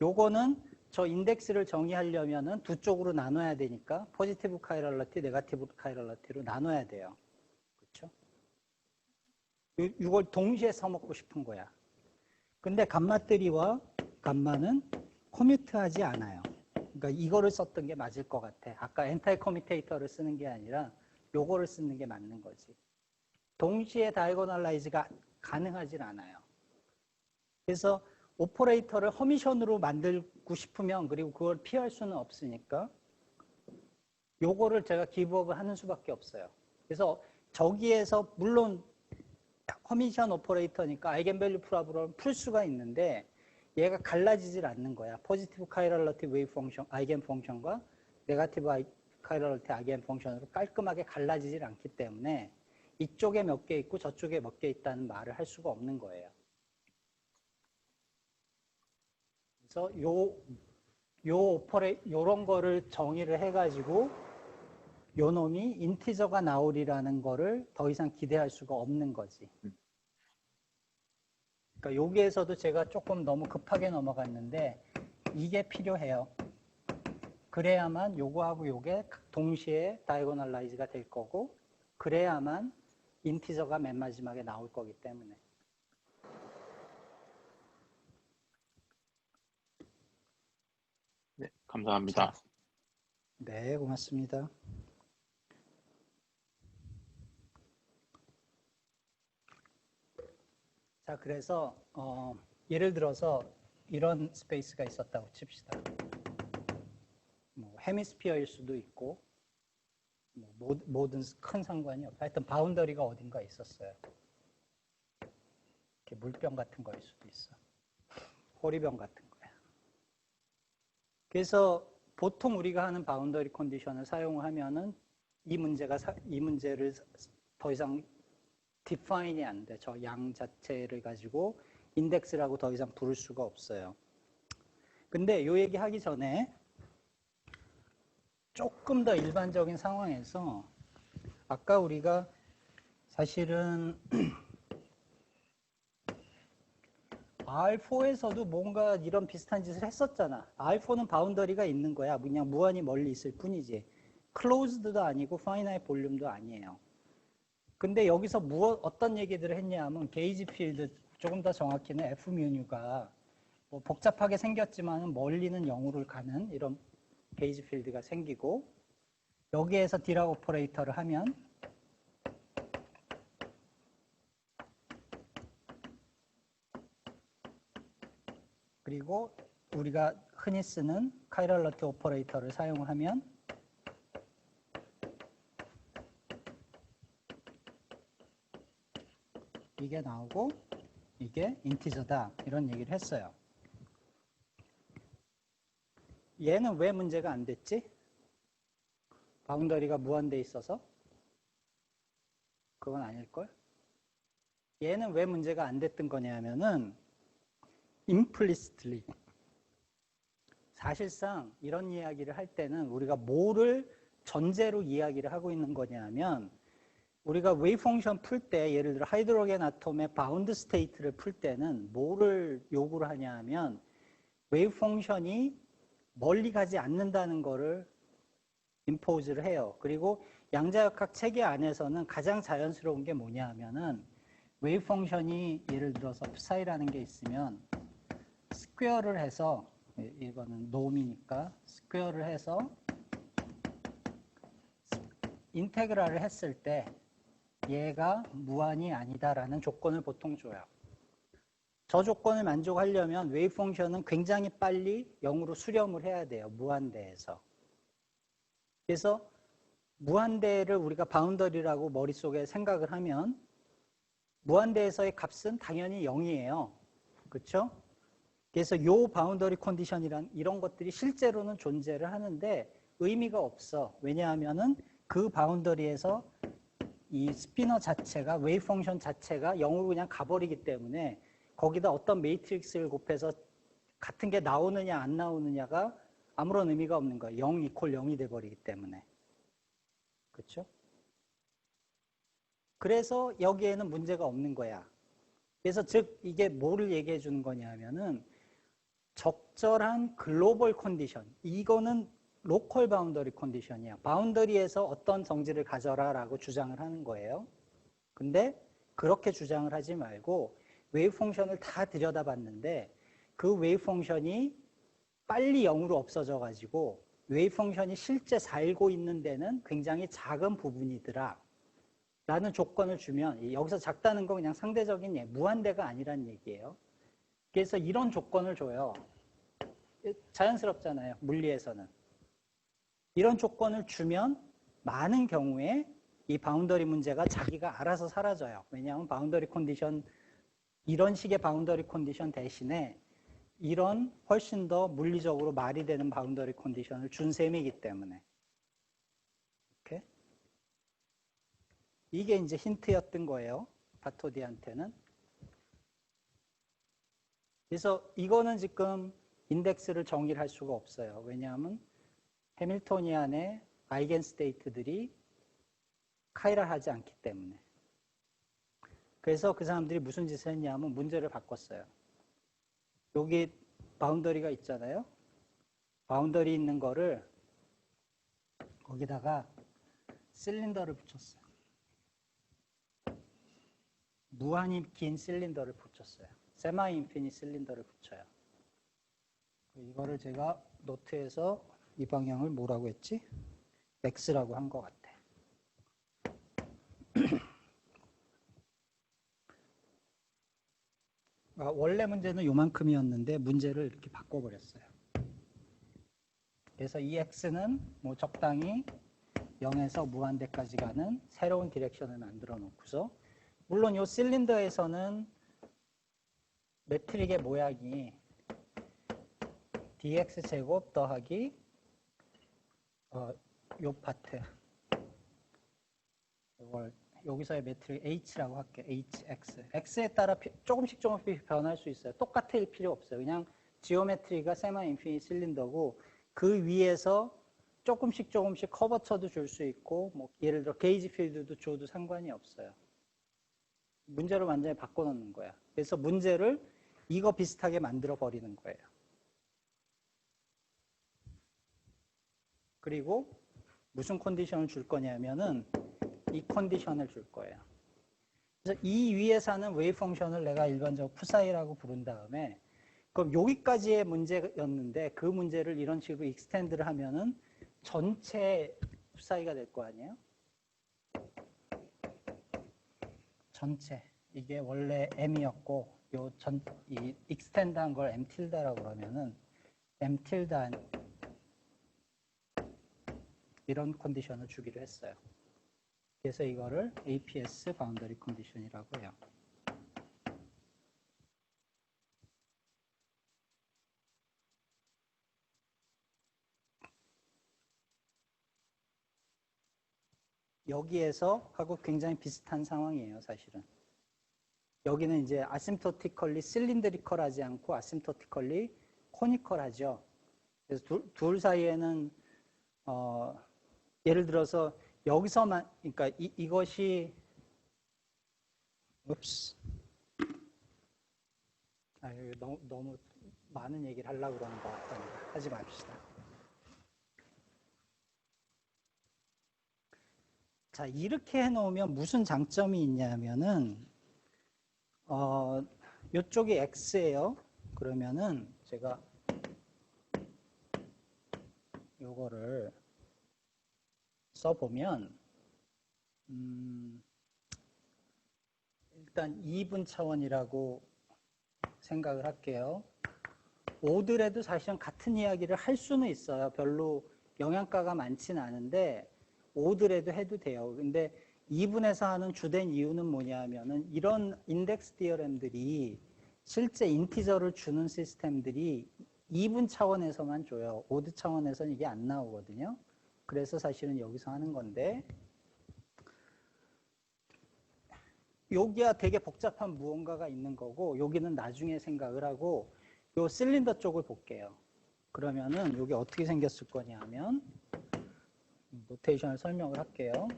Speaker 1: 요거는 저 인덱스를 정의하려면은 두 쪽으로 나눠야 되니까 포지티브 카이럴러티, 네거티브 카이럴러티로 나눠야 돼요. 그렇죠? 이걸 동시에 써먹고 싶은 거야. 근데 감마3와 감마는 커뮤트하지 않아요. 그러니까 이거를 썼던 게 맞을 것 같아. 아까 엔타이 커뮤테이터를 쓰는 게 아니라 요거를 쓰는 게 맞는 거지. 동시에 다이고널라이즈가 가능하진 않아요. 그래서 오퍼레이터를 허미션으로 만들고 싶으면 그리고 그걸 피할 수는 없으니까 요거를 제가 기브업을 하는 수밖에 없어요. 그래서 저기에서 물론 허미션 오퍼레이터니까 아이겐밸류 프로블럼을 풀 수가 있는데 얘가 갈라지질 않는 거야. 포지티브 카이럴러티 웨이브 펑션, 아이겐 펑션과 네거티브 카이럴러티 아이겐 펑션으로 깔끔하게 갈라지질 않기 때문에 이쪽에 몇 개 있고 저쪽에 몇 개 있다는 말을 할 수가 없는 거예요. 그래서 요런 거를 정의를 해가지고 요 놈이 인티저가 나오리라는 거를 더 이상 기대할 수가 없는 거지. 그러니까 여기에서도 제가 조금 너무 급하게 넘어갔는데 이게 필요해요. 그래야만 요거하고 요게 동시에 다이고널라이즈가 될 거고 그래야만 인티저가 맨 마지막에 나올 거기 때문에.
Speaker 5: 네, 감사합니다.
Speaker 1: 네, 고맙습니다. 자, 그래서 예를 들어서 이런 스페이스가 있었다고 칩시다. 뭐 헤미스피어일 수도 있고 뭐 모든 큰 상관이 없어요. 하여튼 바운더리가 어딘가 있었어요. 이렇게 물병 같은 거일 수도 있어. 호리병 같은 거야. 그래서 보통 우리가 하는 바운더리 컨디션을 사용하면은 이 문제를 더 이상 디파인이 안 돼. 저 양 자체를 가지고 인덱스라고 더 이상 부를 수가 없어요. 근데 요 얘기 하기 전에 조금 더 일반적인 상황에서 아까 우리가 사실은 R4에서도 뭔가 이런 비슷한 짓을 했었잖아. R4는 바운더리가 있는 거야. 그냥 무한히 멀리 있을 뿐이지. 클로즈드도 아니고 파이나이트 볼륨도 아니에요. 근데 여기서 어떤 얘기들을 했냐 하면 게이지 필드, 조금 더 정확히는 F 뮤뉴가 뭐 복잡하게 생겼지만 멀리는 0으로 가는 이런 게이지 필드가 생기고 여기에서 디락 오퍼레이터를 하면 그리고 우리가 흔히 쓰는 카이럴러티 오퍼레이터를 사용하면 이게 나오고 이게 인티저다 이런 얘기를 했어요. 얘는 왜 문제가 안 됐지? 바운더리가 무한대에 있어서? 그건 아닐걸? 얘는 왜 문제가 안 됐던 거냐면은 implicitly 사실상 이런 이야기를 할 때는 우리가 뭐를 전제로 이야기를 하고 있는 거냐면 우리가 웨이브 펑션 풀 때 예를 들어 하이드로겐 아톰의 바운드 스테이트를 풀 때는 뭐를 요구를 하냐 하면 웨이브 펑션이 멀리 가지 않는다는 거를 임포즈를 해요. 그리고 양자역학 체계 안에서는 가장 자연스러운 게 뭐냐 하면은 웨이브 펑션이 예를 들어서 psi라는 게 있으면 스퀘어를 해서, 이거는 놈이니까 스퀘어를 해서 인테그랄을 했을 때 얘가 무한이 아니다라는 조건을 보통 줘요. 저 조건을 만족하려면 웨이브 펑션은 굉장히 빨리 0으로 수렴을 해야 돼요. 무한대에서. 그래서 무한대를 우리가 바운더리라고 머릿속에 생각을 하면 무한대에서의 값은 당연히 0이에요. 그렇죠? 그래서 요 바운더리 컨디션이란 이런 것들이 실제로는 존재를 하는데 의미가 없어. 왜냐하면은 그 바운더리에서 이 스피너 자체가 웨이브 펑션 자체가 0으로 그냥 가버리기 때문에 거기다 어떤 매트릭스를 곱해서 같은 게 나오느냐 안 나오느냐가 아무런 의미가 없는 거예요. 0 이퀄 0이 돼버리기 때문에. 그렇죠? 그래서 여기에는 문제가 없는 거야. 그래서 즉 이게 뭐를 얘기해 주는 거냐면은 적절한 글로벌 컨디션. 이거는 로컬 바운더리 컨디션이야. 바운더리에서 어떤 성질을 가져라 라고 주장을 하는 거예요. 근데 그렇게 주장을 하지 말고 웨이브 펑션을 다 들여다봤는데 그 웨이브 펑션이 빨리 0으로 없어져 가지고 웨이브 펑션이 실제 살고 있는 데는 굉장히 작은 부분이더라 라는 조건을 주면, 여기서 작다는 건 그냥 상대적인 무한대가 아니란 얘기예요. 그래서 이런 조건을 줘요. 자연스럽잖아요, 물리에서는. 이런 조건을 주면 많은 경우에 이 바운더리 문제가 자기가 알아서 사라져요. 왜냐하면 바운더리 컨디션, 이런 식의 바운더리 컨디션 대신에 이런 훨씬 더 물리적으로 말이 되는 바운더리 컨디션을 준 셈이기 때문에. 이렇게. 이게 이제 힌트였던 거예요, 바토디한테는. 그래서 이거는 지금 인덱스를 정의를 할 수가 없어요. 왜냐하면 해밀토니안의 아이겐 스테이트들이 카이랄하지 않기 때문에. 그래서 그 사람들이 무슨 짓을 했냐면 문제를 바꿨어요. 여기 바운더리가 있잖아요. 바운더리 있는 거를 거기다가 실린더를 붙였어요. 무한히 긴 실린더를 붙였어요. 세마이 인피니 실린더를 붙여요. 이거를 제가 노트에서 이 방향을 뭐라고 했지? X라고 한 것 같아. 원래 문제는 요만큼이었는데 문제를 이렇게 바꿔버렸어요. 그래서 이 X는 뭐 적당히 0에서 무한대까지 가는 새로운 디렉션을 만들어 놓고서, 물론 이 실린더에서는 매트릭의 모양이 dx제곱 더하기 요 파트, 이걸 여기서의 매트릭 H라고 할게요. HX. X에 따라 조금씩 변할 수 있어요. 똑같을 필요 없어요. 그냥 지오메트리가 세마 인피니 실린더고 그 위에서 조금씩 커버처도 줄 수 있고, 뭐 예를 들어 게이지 필드도 줘도 상관이 없어요. 문제를 완전히 바꿔놓는 거야. 그래서 문제를 이거 비슷하게 만들어 버리는 거예요. 그리고 무슨 컨디션을 줄 거냐면은 이 컨디션을 줄 거예요. 그래서 이 위에 사는 웨이브 펑션을 내가 일반적으로 푸사이라고 부른 다음에, 그럼 여기까지의 문제였는데 그 문제를 이런 식으로 익스텐드를 하면은 전체 푸사이가 될 거 아니에요? 전체. 이게 원래 m이었고 이 익스텐드한 걸 m 틸다라고 그러면은 m 틸다 이런 컨디션을 주기로 했어요. 그래서 이거를 APS 바운더리 컨디션이라고 해요. 여기에서 하고 굉장히 비슷한 상황이에요, 사실은. 여기는 이제 아심토티컬리 실린드리컬하지 않고 아심토티컬리 코니컬하죠. 그래서 둘 사이에는 예를 들어서 여기서만, 그러니까 이것이 너무 많은 얘기를 하려고 그러는 것 같다니까. 하지 맙시다. 자, 이렇게 해놓으면 무슨 장점이 있냐면은 이쪽이 x예요. 그러면은 제가 요거를 써보면 일단 2분 차원이라고 생각을 할게요. 오더라도 사실은 같은 이야기를 할 수는 있어요. 별로 영양가가 많지는 않은데 오더라도 해도 돼요. 근데 2분에서 하는 주된 이유는 뭐냐면은 이런 인덱스 디어렘들이 실제 인티저를 주는 시스템들이 2분 차원에서만 줘요. 오드 차원에서는 이게 안 나오거든요. 그래서 사실은 여기서 하는 건데 여기야 되게 복잡한 무언가가 있는 거고 여기는 나중에 생각을 하고 요 실린더 쪽을 볼게요. 그러면은 여기 어떻게 생겼을 거냐 하면 노테이션을 설명을 할게요.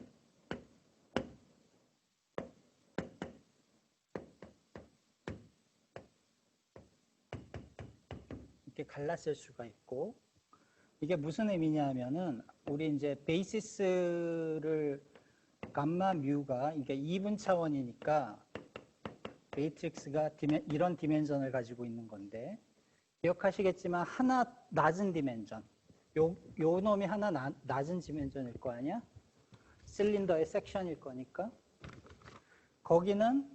Speaker 1: 이렇게 갈랐을 수가 있고 이게 무슨 의미냐 하면은 우리 이제 베이시스를 감마 뮤가 이게 2분 차원이니까 매트릭스가 이런 디멘전을 가지고 있는 건데 기억하시겠지만 하나 낮은 디멘전 요 놈이 하나 낮은 디멘전일 거 아니야? 실린더의 섹션일 거니까 거기는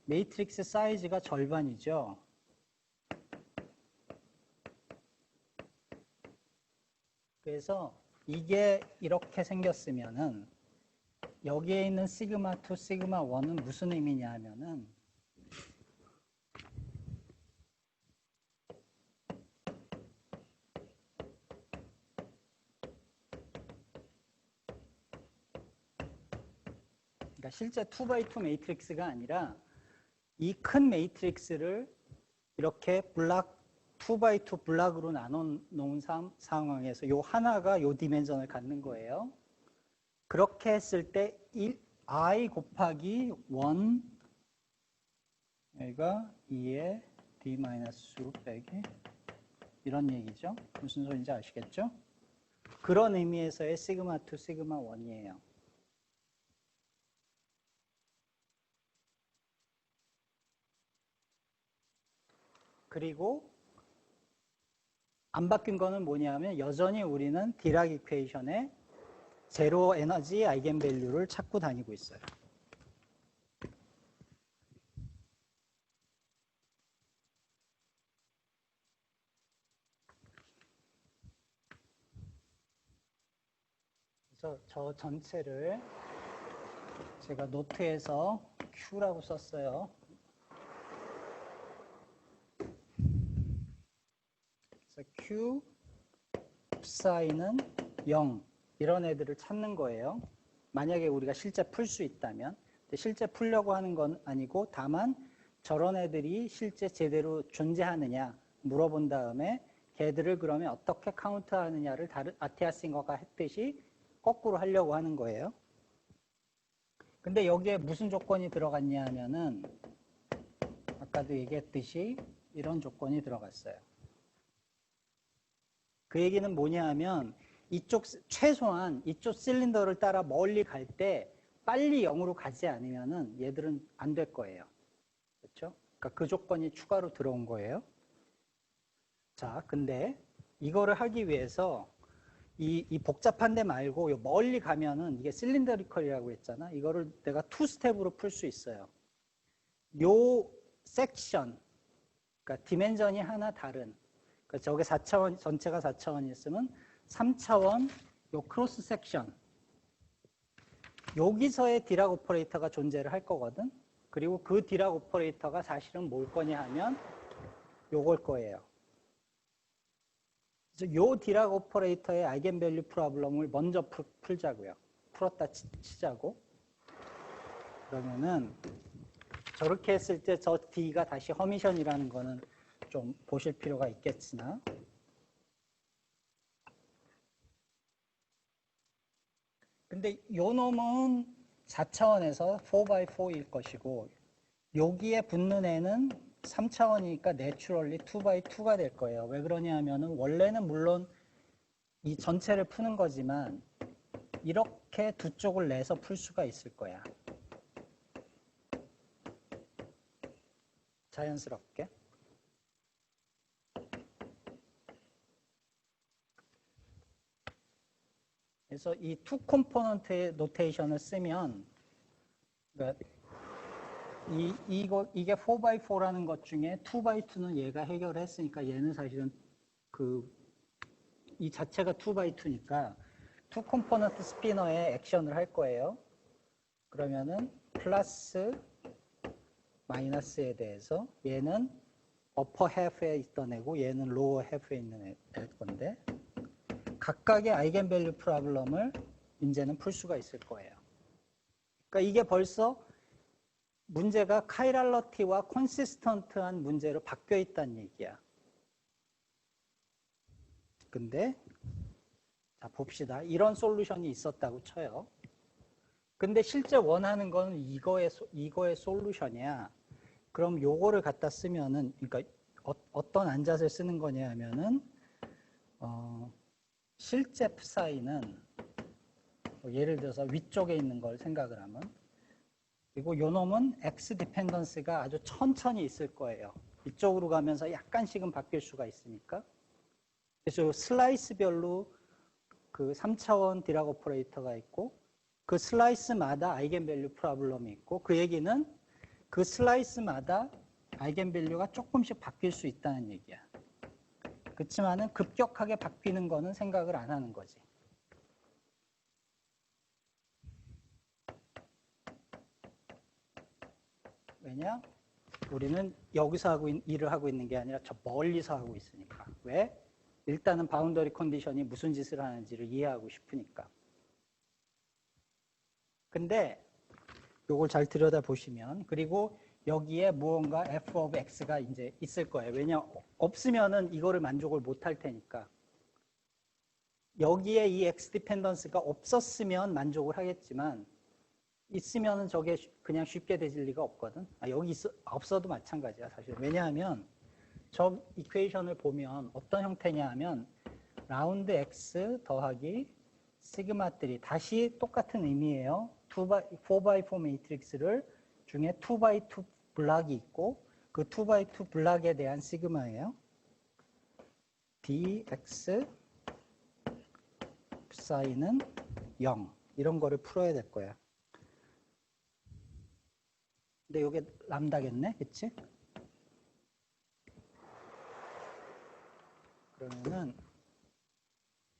Speaker 1: 매트릭스 사이즈가 절반이죠. 그래서 이게 이렇게 생겼으면은 여기에 있는 시그마 2, 시그마 1은 무슨 의미냐 하면은 그러니까 실제 2x2 매트릭스가 아니라 이 큰 매트릭스를 이렇게 블락 2x2 블락으로 나눠 놓은 상황에서 요 하나가 요 디멘전을 갖는 거예요. 그렇게 했을 때 i 곱하기 1 여기가 2의 d-2 빼기 이런 얘기죠. 무슨 소리인지 아시겠죠? 그런 의미에서의 시그마 2, 시그마 1이에요. 그리고 안 바뀐 거는 뭐냐면 여전히 우리는 디락 이퀘이션의 제로 에너지 아이겐밸류를 찾고 다니고 있어요. 그래서 저 전체를 제가 노트에서 Q라고 썼어요. 그래서 Q 사인은 0 이런 애들을 찾는 거예요. 만약에 우리가 실제 풀 수 있다면. 근데 실제 풀려고 하는 건 아니고 다만 저런 애들이 실제 제대로 존재하느냐 물어본 다음에 걔들을 그러면 어떻게 카운트하느냐를 아티아싱어가 했듯이 거꾸로 하려고 하는 거예요. 근데 여기에 무슨 조건이 들어갔냐 하면은 아까도 얘기했듯이 이런 조건이 들어갔어요. 그 얘기는 뭐냐 하면 최소한 이쪽 실린더를 따라 멀리 갈 때 빨리 0으로 가지 않으면은 얘들은 안 될 거예요. 그렇죠? 그러니까 그 조건이 추가로 들어온 거예요. 자, 근데 이거를 하기 위해서 이 복잡한 데 말고 멀리 가면은 이게 실린더리컬이라고 했잖아. 이거를 내가 2스텝으로 풀 수 있어요. 요 섹션, 그러니까 디멘전이 하나 다른, 그러니까 저게 4차원, 전체가 4차원이었으면 3차원 요 크로스 섹션 여기서의 디락 오퍼레이터가 존재를 할 거거든. 그리고 그 디락 오퍼레이터가 사실은 뭘 거냐 하면 요걸 거예요. 그래서 요 디락 오퍼레이터의 아이겐밸류 프로블럼을 먼저 풀자고요. 풀었다 치자고. 그러면은 저렇게 했을 때 저 D가 다시 허미션이라는 거는 좀 보실 필요가 있겠으나 근데 요 놈은 4차원에서 4x4일 것이고 여기에 붙는 애는 3차원이니까 내추럴리 2x2가 될 거예요. 왜 그러냐 하면은 원래는 물론 이 전체를 푸는 거지만 이렇게 두 쪽을 내서 풀 수가 있을 거야. 자연스럽게. 그래서 이 투 컴포넌트의 노테이션을 쓰면 그러니까 이게 4x4라는 것 중에 2x2는 얘가 해결했으니까 얘는 사실은 이 자체가 2x2니까 투 컴포넌트 스피너에 액션을 할 거예요. 그러면은 플러스 마이너스에 대해서 얘는 어퍼 해프에 있던 애고 얘는 로어 해프에 있는 애 건데 각각의 아이겐밸류 프로블럼을 이제는 풀 수가 있을 거예요. 그러니까 이게 벌써 문제가 카이랄러티와 콘시스턴트한 문제로 바뀌어 있다는 얘기야. 근데 자 봅시다. 이런 솔루션이 있었다고 쳐요. 근데 실제 원하는 건 이거의 솔루션이야. 그럼 요거를 갖다 쓰면은 그러니까 어떤 안잣을 쓰는 거냐 하면은 실제 psi는 예를 들어서 위쪽에 있는 걸 생각을 하면 그리고 요 놈은 x 디펜던스가 아주 천천히 있을 거예요. 이쪽으로 가면서 약간씩은 바뀔 수가 있으니까. 그래서 슬라이스별로 그 3차원 디락 오퍼레이터가 있고 그 슬라이스마다 아이겐밸류 프로블럼이 있고 그 얘기는 그 슬라이스마다 아이겐밸류가 조금씩 바뀔 수 있다는 얘기야. 그렇지만은 급격하게 바뀌는 거는 생각을 안 하는 거지. 왜냐? 우리는 여기서 일을 하고 있는 게 아니라 저 멀리서 하고 있으니까. 왜? 일단은 바운더리 컨디션이 무슨 짓을 하는지를 이해하고 싶으니까. 근데 요걸 잘 들여다보시면 그리고 여기에 무언가 f of x가 이제 있을 거예요. 왜냐? 없으면은 이거를 만족을 못 할 테니까. 여기에 이 x 디펜던스가 없었으면 만족을 하겠지만 있으면은 저게 그냥 쉽게 되질 리가 없거든. 여기 없어도 마찬가지야, 사실. 왜냐하면 저 이퀘이션을 보면 어떤 형태냐 하면 라운드 x 더하기 시그마3 다시 똑같은 의미예요. 4x4 매트릭스를 중에 2x2 블락이 있고 그 2x2 블락에 대한 시그마예요. dx psi는 0 이런 거를 풀어야 될 거야. 근데 이게 람다겠네, 그치? 그러면은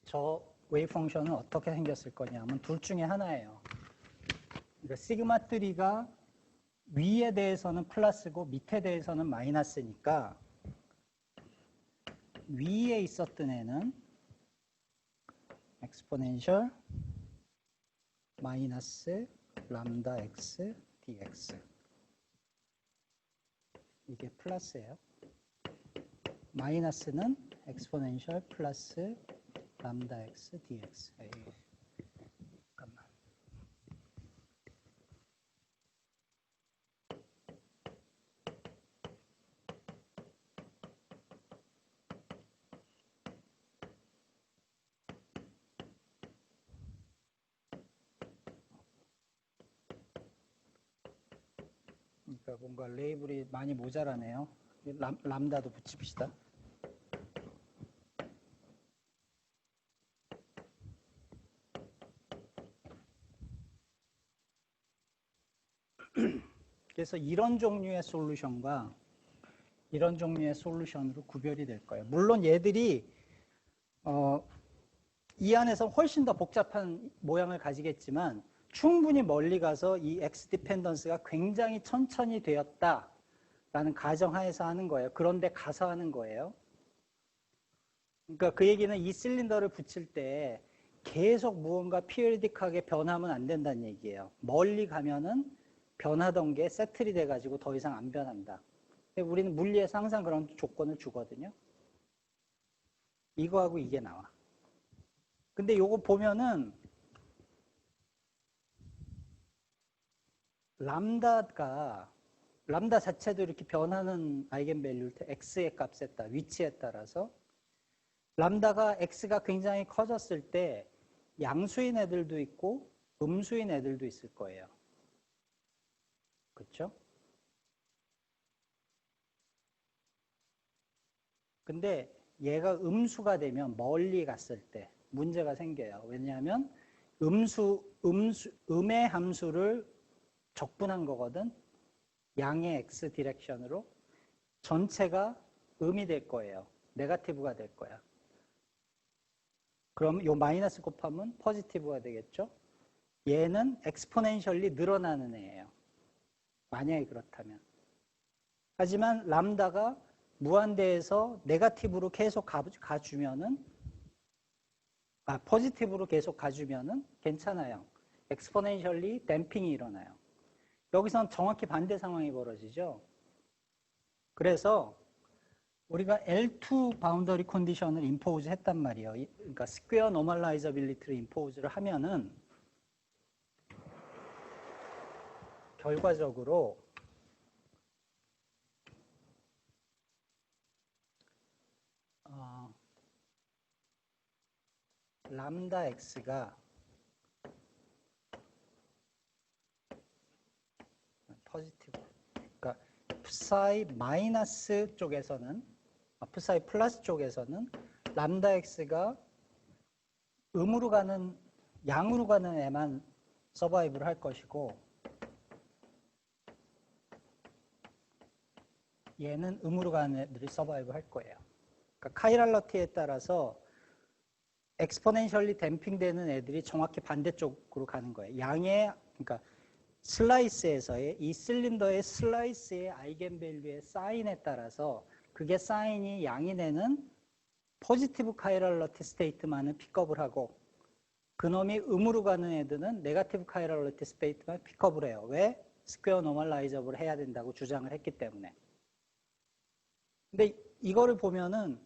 Speaker 1: 저 웨이브 펑션은 어떻게 생겼을 거냐면 둘 중에 하나예요. 그러니까 시그마3가 위에 대해서는 플러스고 밑에 대해서는 마이너스니까 위에 있었던 애는 exponential 마이너스 람다 x dx 이게 플러스예요. 마이너스는 exponential 플러스 람다 x dx. 잠깐만. 그러니까 뭔가 레이블이 많이 모자라네요. 람다도 붙입시다. 그래서 이런 종류의 솔루션과 이런 종류의 솔루션으로 구별이 될 거예요. 물론 얘들이 이 안에서 훨씬 더 복잡한 모양을 가지겠지만 충분히 멀리 가서 이 X 디펜던스가 굉장히 천천히 되었다라는 가정하에서 하는 거예요. 그런데 가서 하는 거예요. 그러니까 그 얘기는 이 실린더를 붙일 때 계속 무언가 피리디크하게 변하면 안 된다는 얘기예요. 멀리 가면은 변하던 게 세틀이 돼가지고 더 이상 안 변한다. 우리는 물리에서 항상 그런 조건을 주거든요. 이거하고 이게 나와. 근데 요거 보면은 람다 자체도 이렇게 변하는 아이겐밸류일 때 x의 값에 따라 위치에 따라서 람다가 x가 굉장히 커졌을 때 양수인 애들도 있고 음수인 애들도 있을 거예요. 그렇죠? 근데 얘가 음수가 되면 멀리 갔을 때 문제가 생겨요. 왜냐하면 음의 함수를 적분한 거거든. 양의 x 디렉션으로 전체가 음이 될 거예요. 네거티브가 될 거야. 그럼 요 마이너스 곱하면 포지티브가 되겠죠. 얘는 엑스포넨셜리 늘어나는 애예요. 만약에 그렇다면. 하지만 람다가 무한대에서 네거티브로 계속 가주면은 포지티브로 계속 가주면은 괜찮아요. 엑스포넨셜리 댐핑이 일어나요. 여기선 정확히 반대 상황이 벌어지죠. 그래서 우리가 L2 바운더리 컨디션을 임포즈 했단 말이에요. 그러니까 스퀘어 노멀라이저빌리티를 임포즈를 하면은 결과적으로 람다 x가 포지티브, 그러니까 psi 마이너스 쪽에서는, psi 플러스 쪽에서는 람다 x가 음으로 가는, 양으로 가는 애만 서바이브를 할 것이고, 얘는 음으로 가는 애들이 서바이브 할 거예요. 그러니까 카이랄러티에 따라서 엑스포넨셜리 댐핑되는 애들이 정확히 반대쪽으로 가는 거예요. 양의, 그러니까 슬라이스에서의 이 실린더의 슬라이스의 아이겐밸류의 사인에 따라서 그게 사인이 양이 내는 포지티브 카이랄러티 스테이트만을 픽업을 하고 그놈이 음으로 가는 애들은 네거티브 카이랄러티 스테이트만 픽업을 해요. 왜? 스퀘어 노멀라이저블을 해야 된다고 주장을 했기 때문에. 근데 이거를 보면은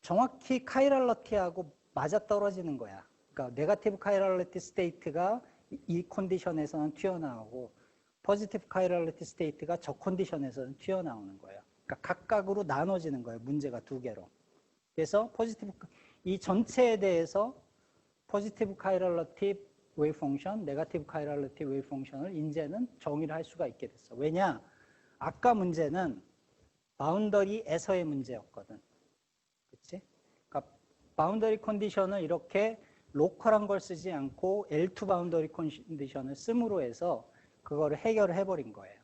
Speaker 1: 정확히 카이랄러티하고 맞아떨어지는 거야. 그러니까 네거티브 카이랄러티 스테이트가 이 컨디션에서는 튀어나오고 포지티브 카이랄러티 스테이트가 저 컨디션에서는 튀어나오는 거예요. 그러니까 각각으로 나눠지는 거예요. 문제가 두 개로. 그래서 이 전체에 대해서 포지티브 카이랄러티 웨이브 펑션, 네거티브 카이랄러티 웨이브 펑션을 이제는 정의를 할 수가 있게 됐어. 왜냐? 아까 문제는 바운더리에서의 문제였거든. 그치? 그러니까 바운더리 컨디션을 이렇게 로컬한 걸 쓰지 않고 L2 바운더리 컨디션을 씀으로 해서 그거를 해결을 해버린 거예요.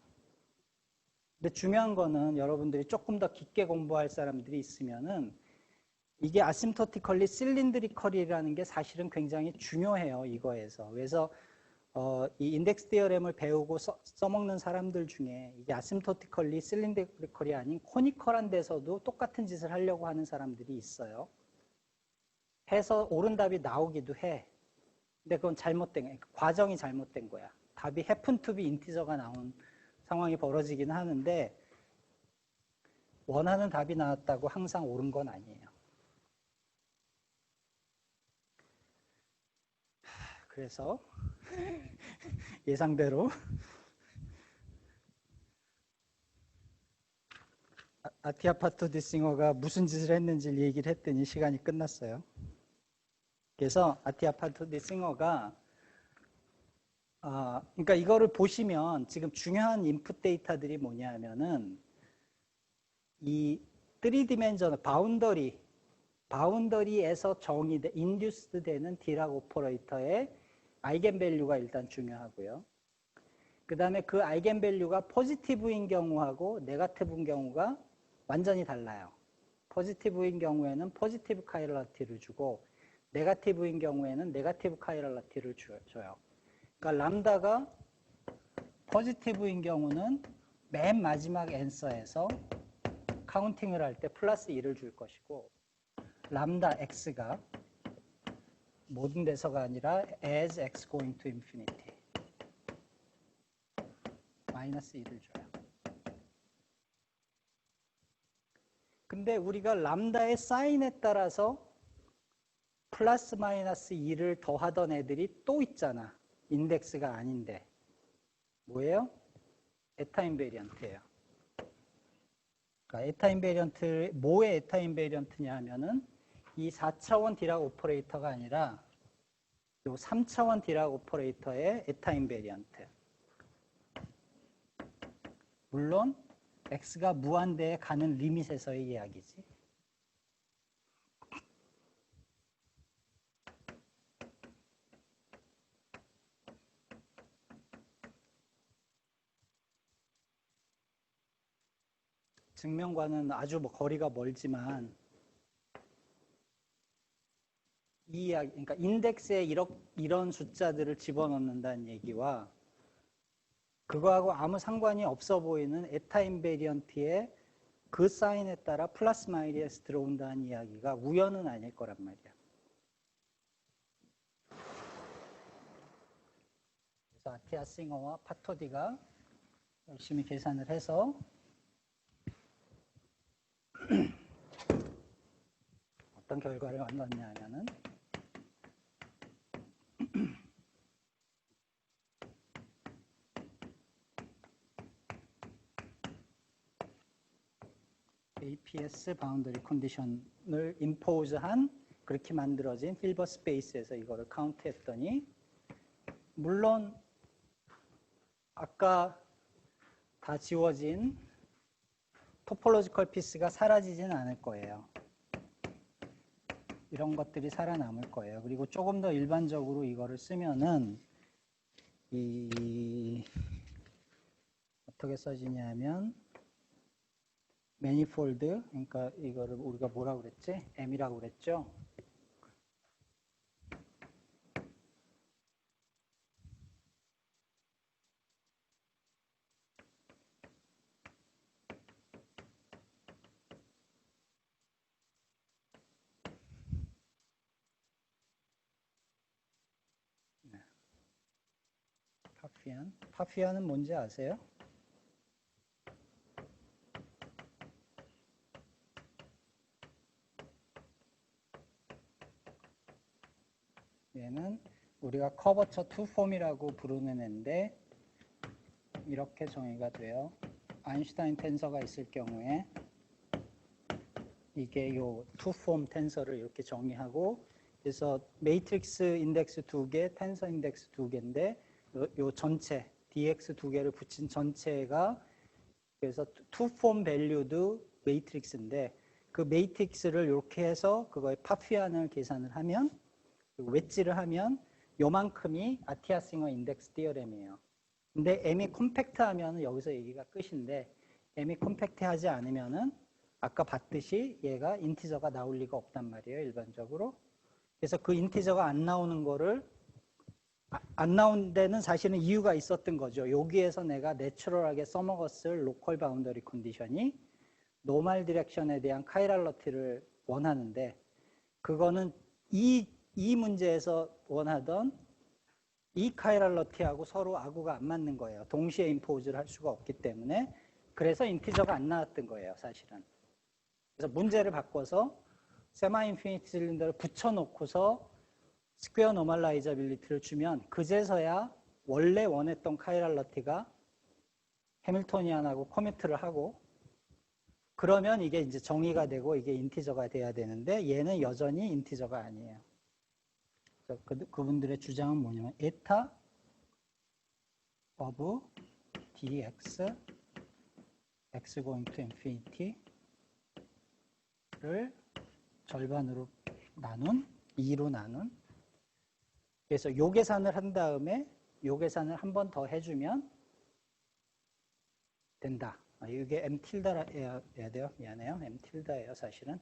Speaker 1: 근데 중요한 거는 여러분들이 조금 더 깊게 공부할 사람들이 있으면은 이게 아심토티컬리 실린드리컬이라는 게 사실은 굉장히 중요해요. 이거에서. 그래서 이 인덱스 디어렘을 배우고 써먹는 사람들 중에 이게 아심토티컬리 실린드리컬이 아닌 코니컬한 데서도 똑같은 짓을 하려고 하는 사람들이 있어요. 해서 옳은 답이 나오기도 해. 근데 그건 잘못된 거야. 과정이 잘못된 거야. 답이 happen to be 인티저가 나온 상황이 벌어지긴 하는데 원하는 답이 나왔다고 항상 옳은 건 아니에요. 그래서 예상대로 아티아파토 디싱어가 무슨 짓을 했는지 얘기를 했더니 시간이 끝났어요. 그래서 아티아파토 디싱어가 그러니까 이거를 보시면 지금 중요한 인풋 데이터들이 뭐냐면은 이 3디멘전al 바운더리에서 인듀스드 되는 디락 오퍼레이터의 아이겐밸류가 일단 중요하고요. 그 다음에 그 아이겐밸류가 포지티브인 경우하고 네거티브인 경우가 완전히 달라요. 포지티브인 경우에는 포지티브 카이랄러티를 주고 네거티브인 경우에는 네거티브 카이랄러티를 줘요. 그러니까 람다가 포지티브인 경우는 맨 마지막 앤서에서 카운팅을 할 때 플러스 1을 줄 것이고 람다 x가 모든 데서가 아니라 as x going to infinity 마이너스 1을 줘요. 근데 우리가 람다의 사인에 따라서 플러스 마이너스 2를 더하던 애들이 또 있잖아. 인덱스가 아닌데. 뭐예요? 에타 인베리언트예요. 그러니까 에타 인베리언트, 뭐의 에타 인베리언트냐 하면은 이 4차원 디락 오퍼레이터가 아니라 요 3차원 디락 오퍼레이터의 에타 인베리언트. 물론 x가 무한대에 가는 리밋에서의 이야기지. 증명과는 아주 뭐 거리가 멀지만 이 이야기, 그러니까 인덱스에 이런 숫자들을 집어넣는다는 얘기와 그거하고 아무 상관이 없어 보이는 에타 인베리언트의 그 사인에 따라 플러스 마이너스 들어온다는 이야기가 우연은 아닐 거란 말이야. 그래서 아티아 싱어와 파토디가 열심히 계산을 해서 어떤 결과를 만났냐 하면은 APS 바운더리 컨디션을 임포즈한 그렇게 만들어진 필버 스페이스에서 이거를 카운트했더니 물론 아까 다 지워진 토폴로지컬 피스가 사라지진 않을 거예요. 이런 것들이 살아남을 거예요. 그리고 조금 더 일반적으로 이거를 쓰면은 어떻게 써지냐면 매니폴드, 그러니까 이거를 우리가 뭐라고 그랬지? M이라고 그랬죠? 파피안은 뭔지 아세요? 얘는 우리가 커버처 투 폼이라고 부르는 애인데 이렇게 정의가 돼요. 아인슈타인 텐서가 있을 경우에 이게 요 투 폼 텐서를 이렇게 정의하고 그래서 매트릭스 인덱스 2개, 텐서 인덱스 2개인데 요 전체 dx 2개를 붙인 전체가 그래서 투 폼 밸류드 매트릭스인데 그 매트릭스를 이렇게 해서 그거의 파피안을 계산을 하면 웨지를 하면 요만큼이 아티아 싱어 인덱스 디어렘이에요. 근데 M이 컴팩트 하면은 여기서 얘기가 끝인데 M이 컴팩트 하지 않으면은 아까 봤듯이 얘가 인티저가 나올 리가 없단 말이에요, 일반적으로. 그래서 그 인티저가 안 나오는 거를 안 나온 데는 사실은 이유가 있었던 거죠. 여기에서 내가 내추럴하게 써먹었을 로컬 바운더리 컨디션이 노멀 디렉션에 대한 카이랄러티를 원하는데 그거는 이 문제에서 원하던 이 카이랄러티하고 서로 아구가 안 맞는 거예요. 동시에 임포즈를 할 수가 없기 때문에 그래서 인티저가 안 나왔던 거예요, 사실은. 그래서 문제를 바꿔서 세마 인피니티 실린더를 붙여놓고서 스퀘어 노멀라이저빌리티를 주면 그제서야 원래 원했던 카이랄러티가 해밀토니안하고 커뮤트를 하고 그러면 이게 이제 정의가 되고 이게 인티저가 돼야 되는데 얘는 여전히 인티저가 아니에요. 그분들의 주장은 뭐냐면 에타 of dx x going to infinity를 절반으로 나눈 2로 나눈 그래서 요 계산을 한 다음에 요 계산을 한 번 더 해주면 된다. 이게 M 틸다여야 돼요. 미안해요. M 틸다예요, 사실은.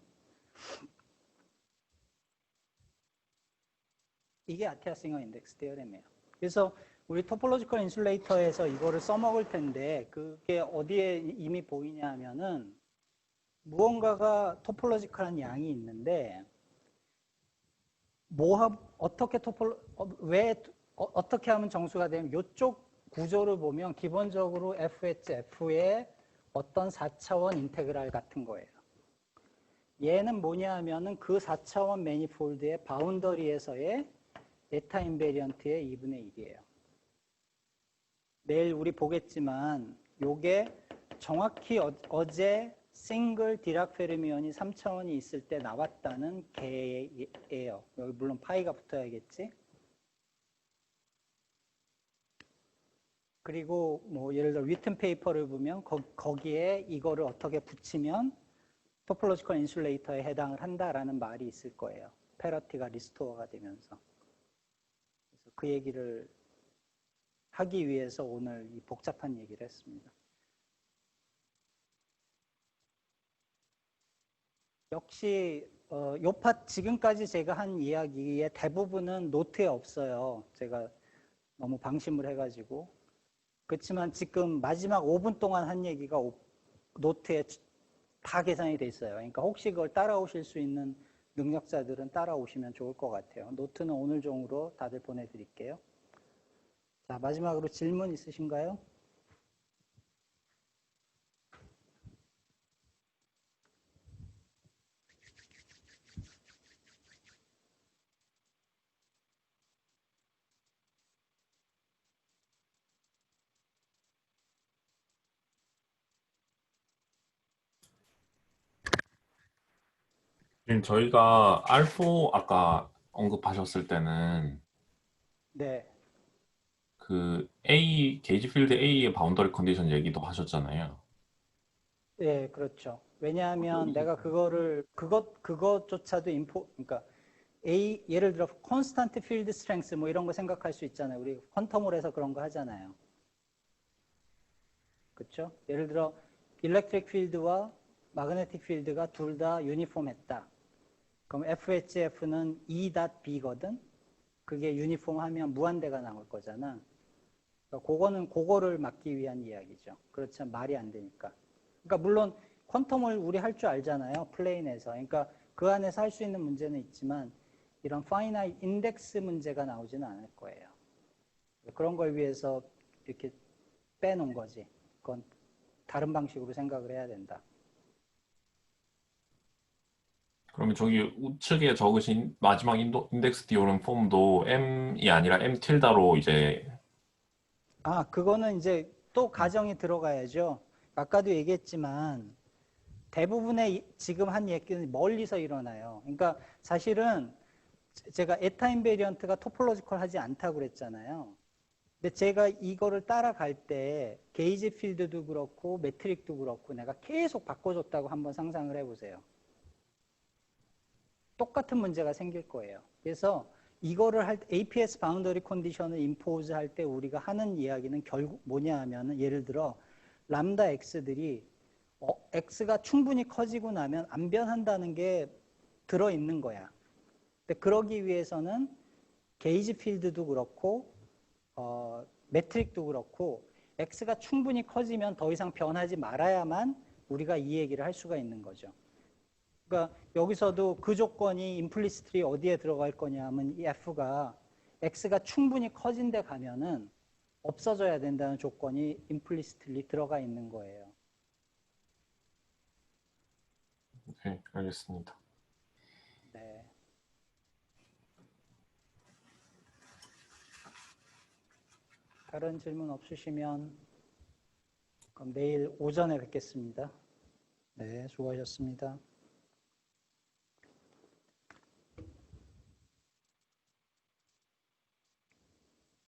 Speaker 1: 이게 아티아 싱어 인덱스 디어렘이에요. 그래서 우리 토폴로지컬 인슐레이터에서 이거를 써먹을 텐데 그게 어디에 이미 보이냐 하면은 무언가가 토폴로지컬한 양이 있는데 어떻게 하면 정수가 되면 이쪽 구조를 보면 기본적으로 FHF의 어떤 4차원 인테그랄 같은 거예요. 얘는 뭐냐 하면은 그 4차원 매니폴드의 바운더리에서의 에타 인베리언트의 2분의 1이에요. 내일 우리 보겠지만 요게 정확히 어제 싱글 디락 페르미온이 3차원이 있을 때 나왔다는 개예요. 여기 물론 파이가 붙어야겠지. 그리고 뭐 예를 들어 위튼 페이퍼를 보면 거기에 이거를 어떻게 붙이면 토폴로지컬 인슐레이터에 해당을 한다라는 말이 있을 거예요. 패러티가 리스토어가 되면서. 그래서 그 얘기를 하기 위해서 오늘 이 복잡한 얘기를 했습니다. 역시 요파 지금까지 제가 한 이야기의 대부분은 노트에 없어요. 제가 너무 방심을 해가지고. 그렇지만 지금 마지막 5분 동안 한 얘기가 노트에 다 계산이 돼 있어요. 그러니까 혹시 그걸 따라오실 수 있는 능력자들은 따라오시면 좋을 것 같아요. 노트는 오늘 중으로 다들 보내드릴게요. 자, 마지막으로 질문 있으신가요?
Speaker 6: 지금 저희가 알포 아까 언급하셨을 때는
Speaker 1: 네.
Speaker 6: 그 A, 게이지 필드 A의 바운더리 컨디션 얘기도 하셨잖아요.
Speaker 1: 네, 그렇죠. 왜냐하면 내가 그것조차도 그러니까 예를 들어 콘스탄트 필드 스트렝스 뭐 이런 거 생각할 수 있잖아요. 우리 퀀텀을 해서 그런 거 하잖아요. 그렇죠? 예를 들어 일렉트릭 필드와 마그네틱 필드가 둘 다 유니폼했다. 그럼 FHF는 E.B거든. 그게 유니폼하면 무한대가 나올 거잖아. 그러니까 그거를 막기 위한 이야기죠. 그렇지만 말이 안 되니까. 그러니까 물론 퀀텀을 우리 할 줄 알잖아요. 플레인에서. 그러니까 그 안에서 할 수 있는 문제는 있지만 이런 파이나이트 인덱스 문제가 나오지는 않을 거예요. 그런 걸 위해서 이렇게 빼놓은 거지. 그건 다른 방식으로 생각을 해야 된다.
Speaker 6: 그러면 저기 우측에 적으신 마지막 인덱스 디오름 폼도 M이 아니라 M 틸다로 이제
Speaker 1: 그거는 이제 또 가정이 들어가야죠. 아까도 얘기했지만 대부분의 지금 한 얘기는 멀리서 일어나요. 그러니까 사실은 제가 에타 인베리언트가 토폴로지컬 하지 않다고 그랬잖아요. 근데 제가 이거를 따라갈 때 게이지 필드도 그렇고 매트릭도 그렇고 내가 계속 바꿔줬다고 한번 상상을 해보세요. 똑같은 문제가 생길 거예요. 그래서 이거를 할 때 APS 바운더리 컨디션을 임포즈 할 때 우리가 하는 이야기는 결국 뭐냐 하면은 예를 들어 람다 x들이 x가 충분히 커지고 나면 안 변한다는 게 들어있는 거야. 근데 그러기 위해서는 게이지 필드도 그렇고 매트릭도 그렇고 x가 충분히 커지면 더 이상 변하지 말아야만 우리가 이 얘기를 할 수가 있는 거죠. 그러니까 여기서도 그 조건이 임플리시트리 어디에 들어갈 거냐 하면 이 f가 x가 충분히 커진 데 가면은 없어져야 된다는 조건이 임플리시트리 들어가 있는 거예요.
Speaker 6: 네, 알겠습니다.
Speaker 1: 네. 다른 질문 없으시면 그럼 내일 오전에 뵙겠습니다. 네, 수고하셨습니다.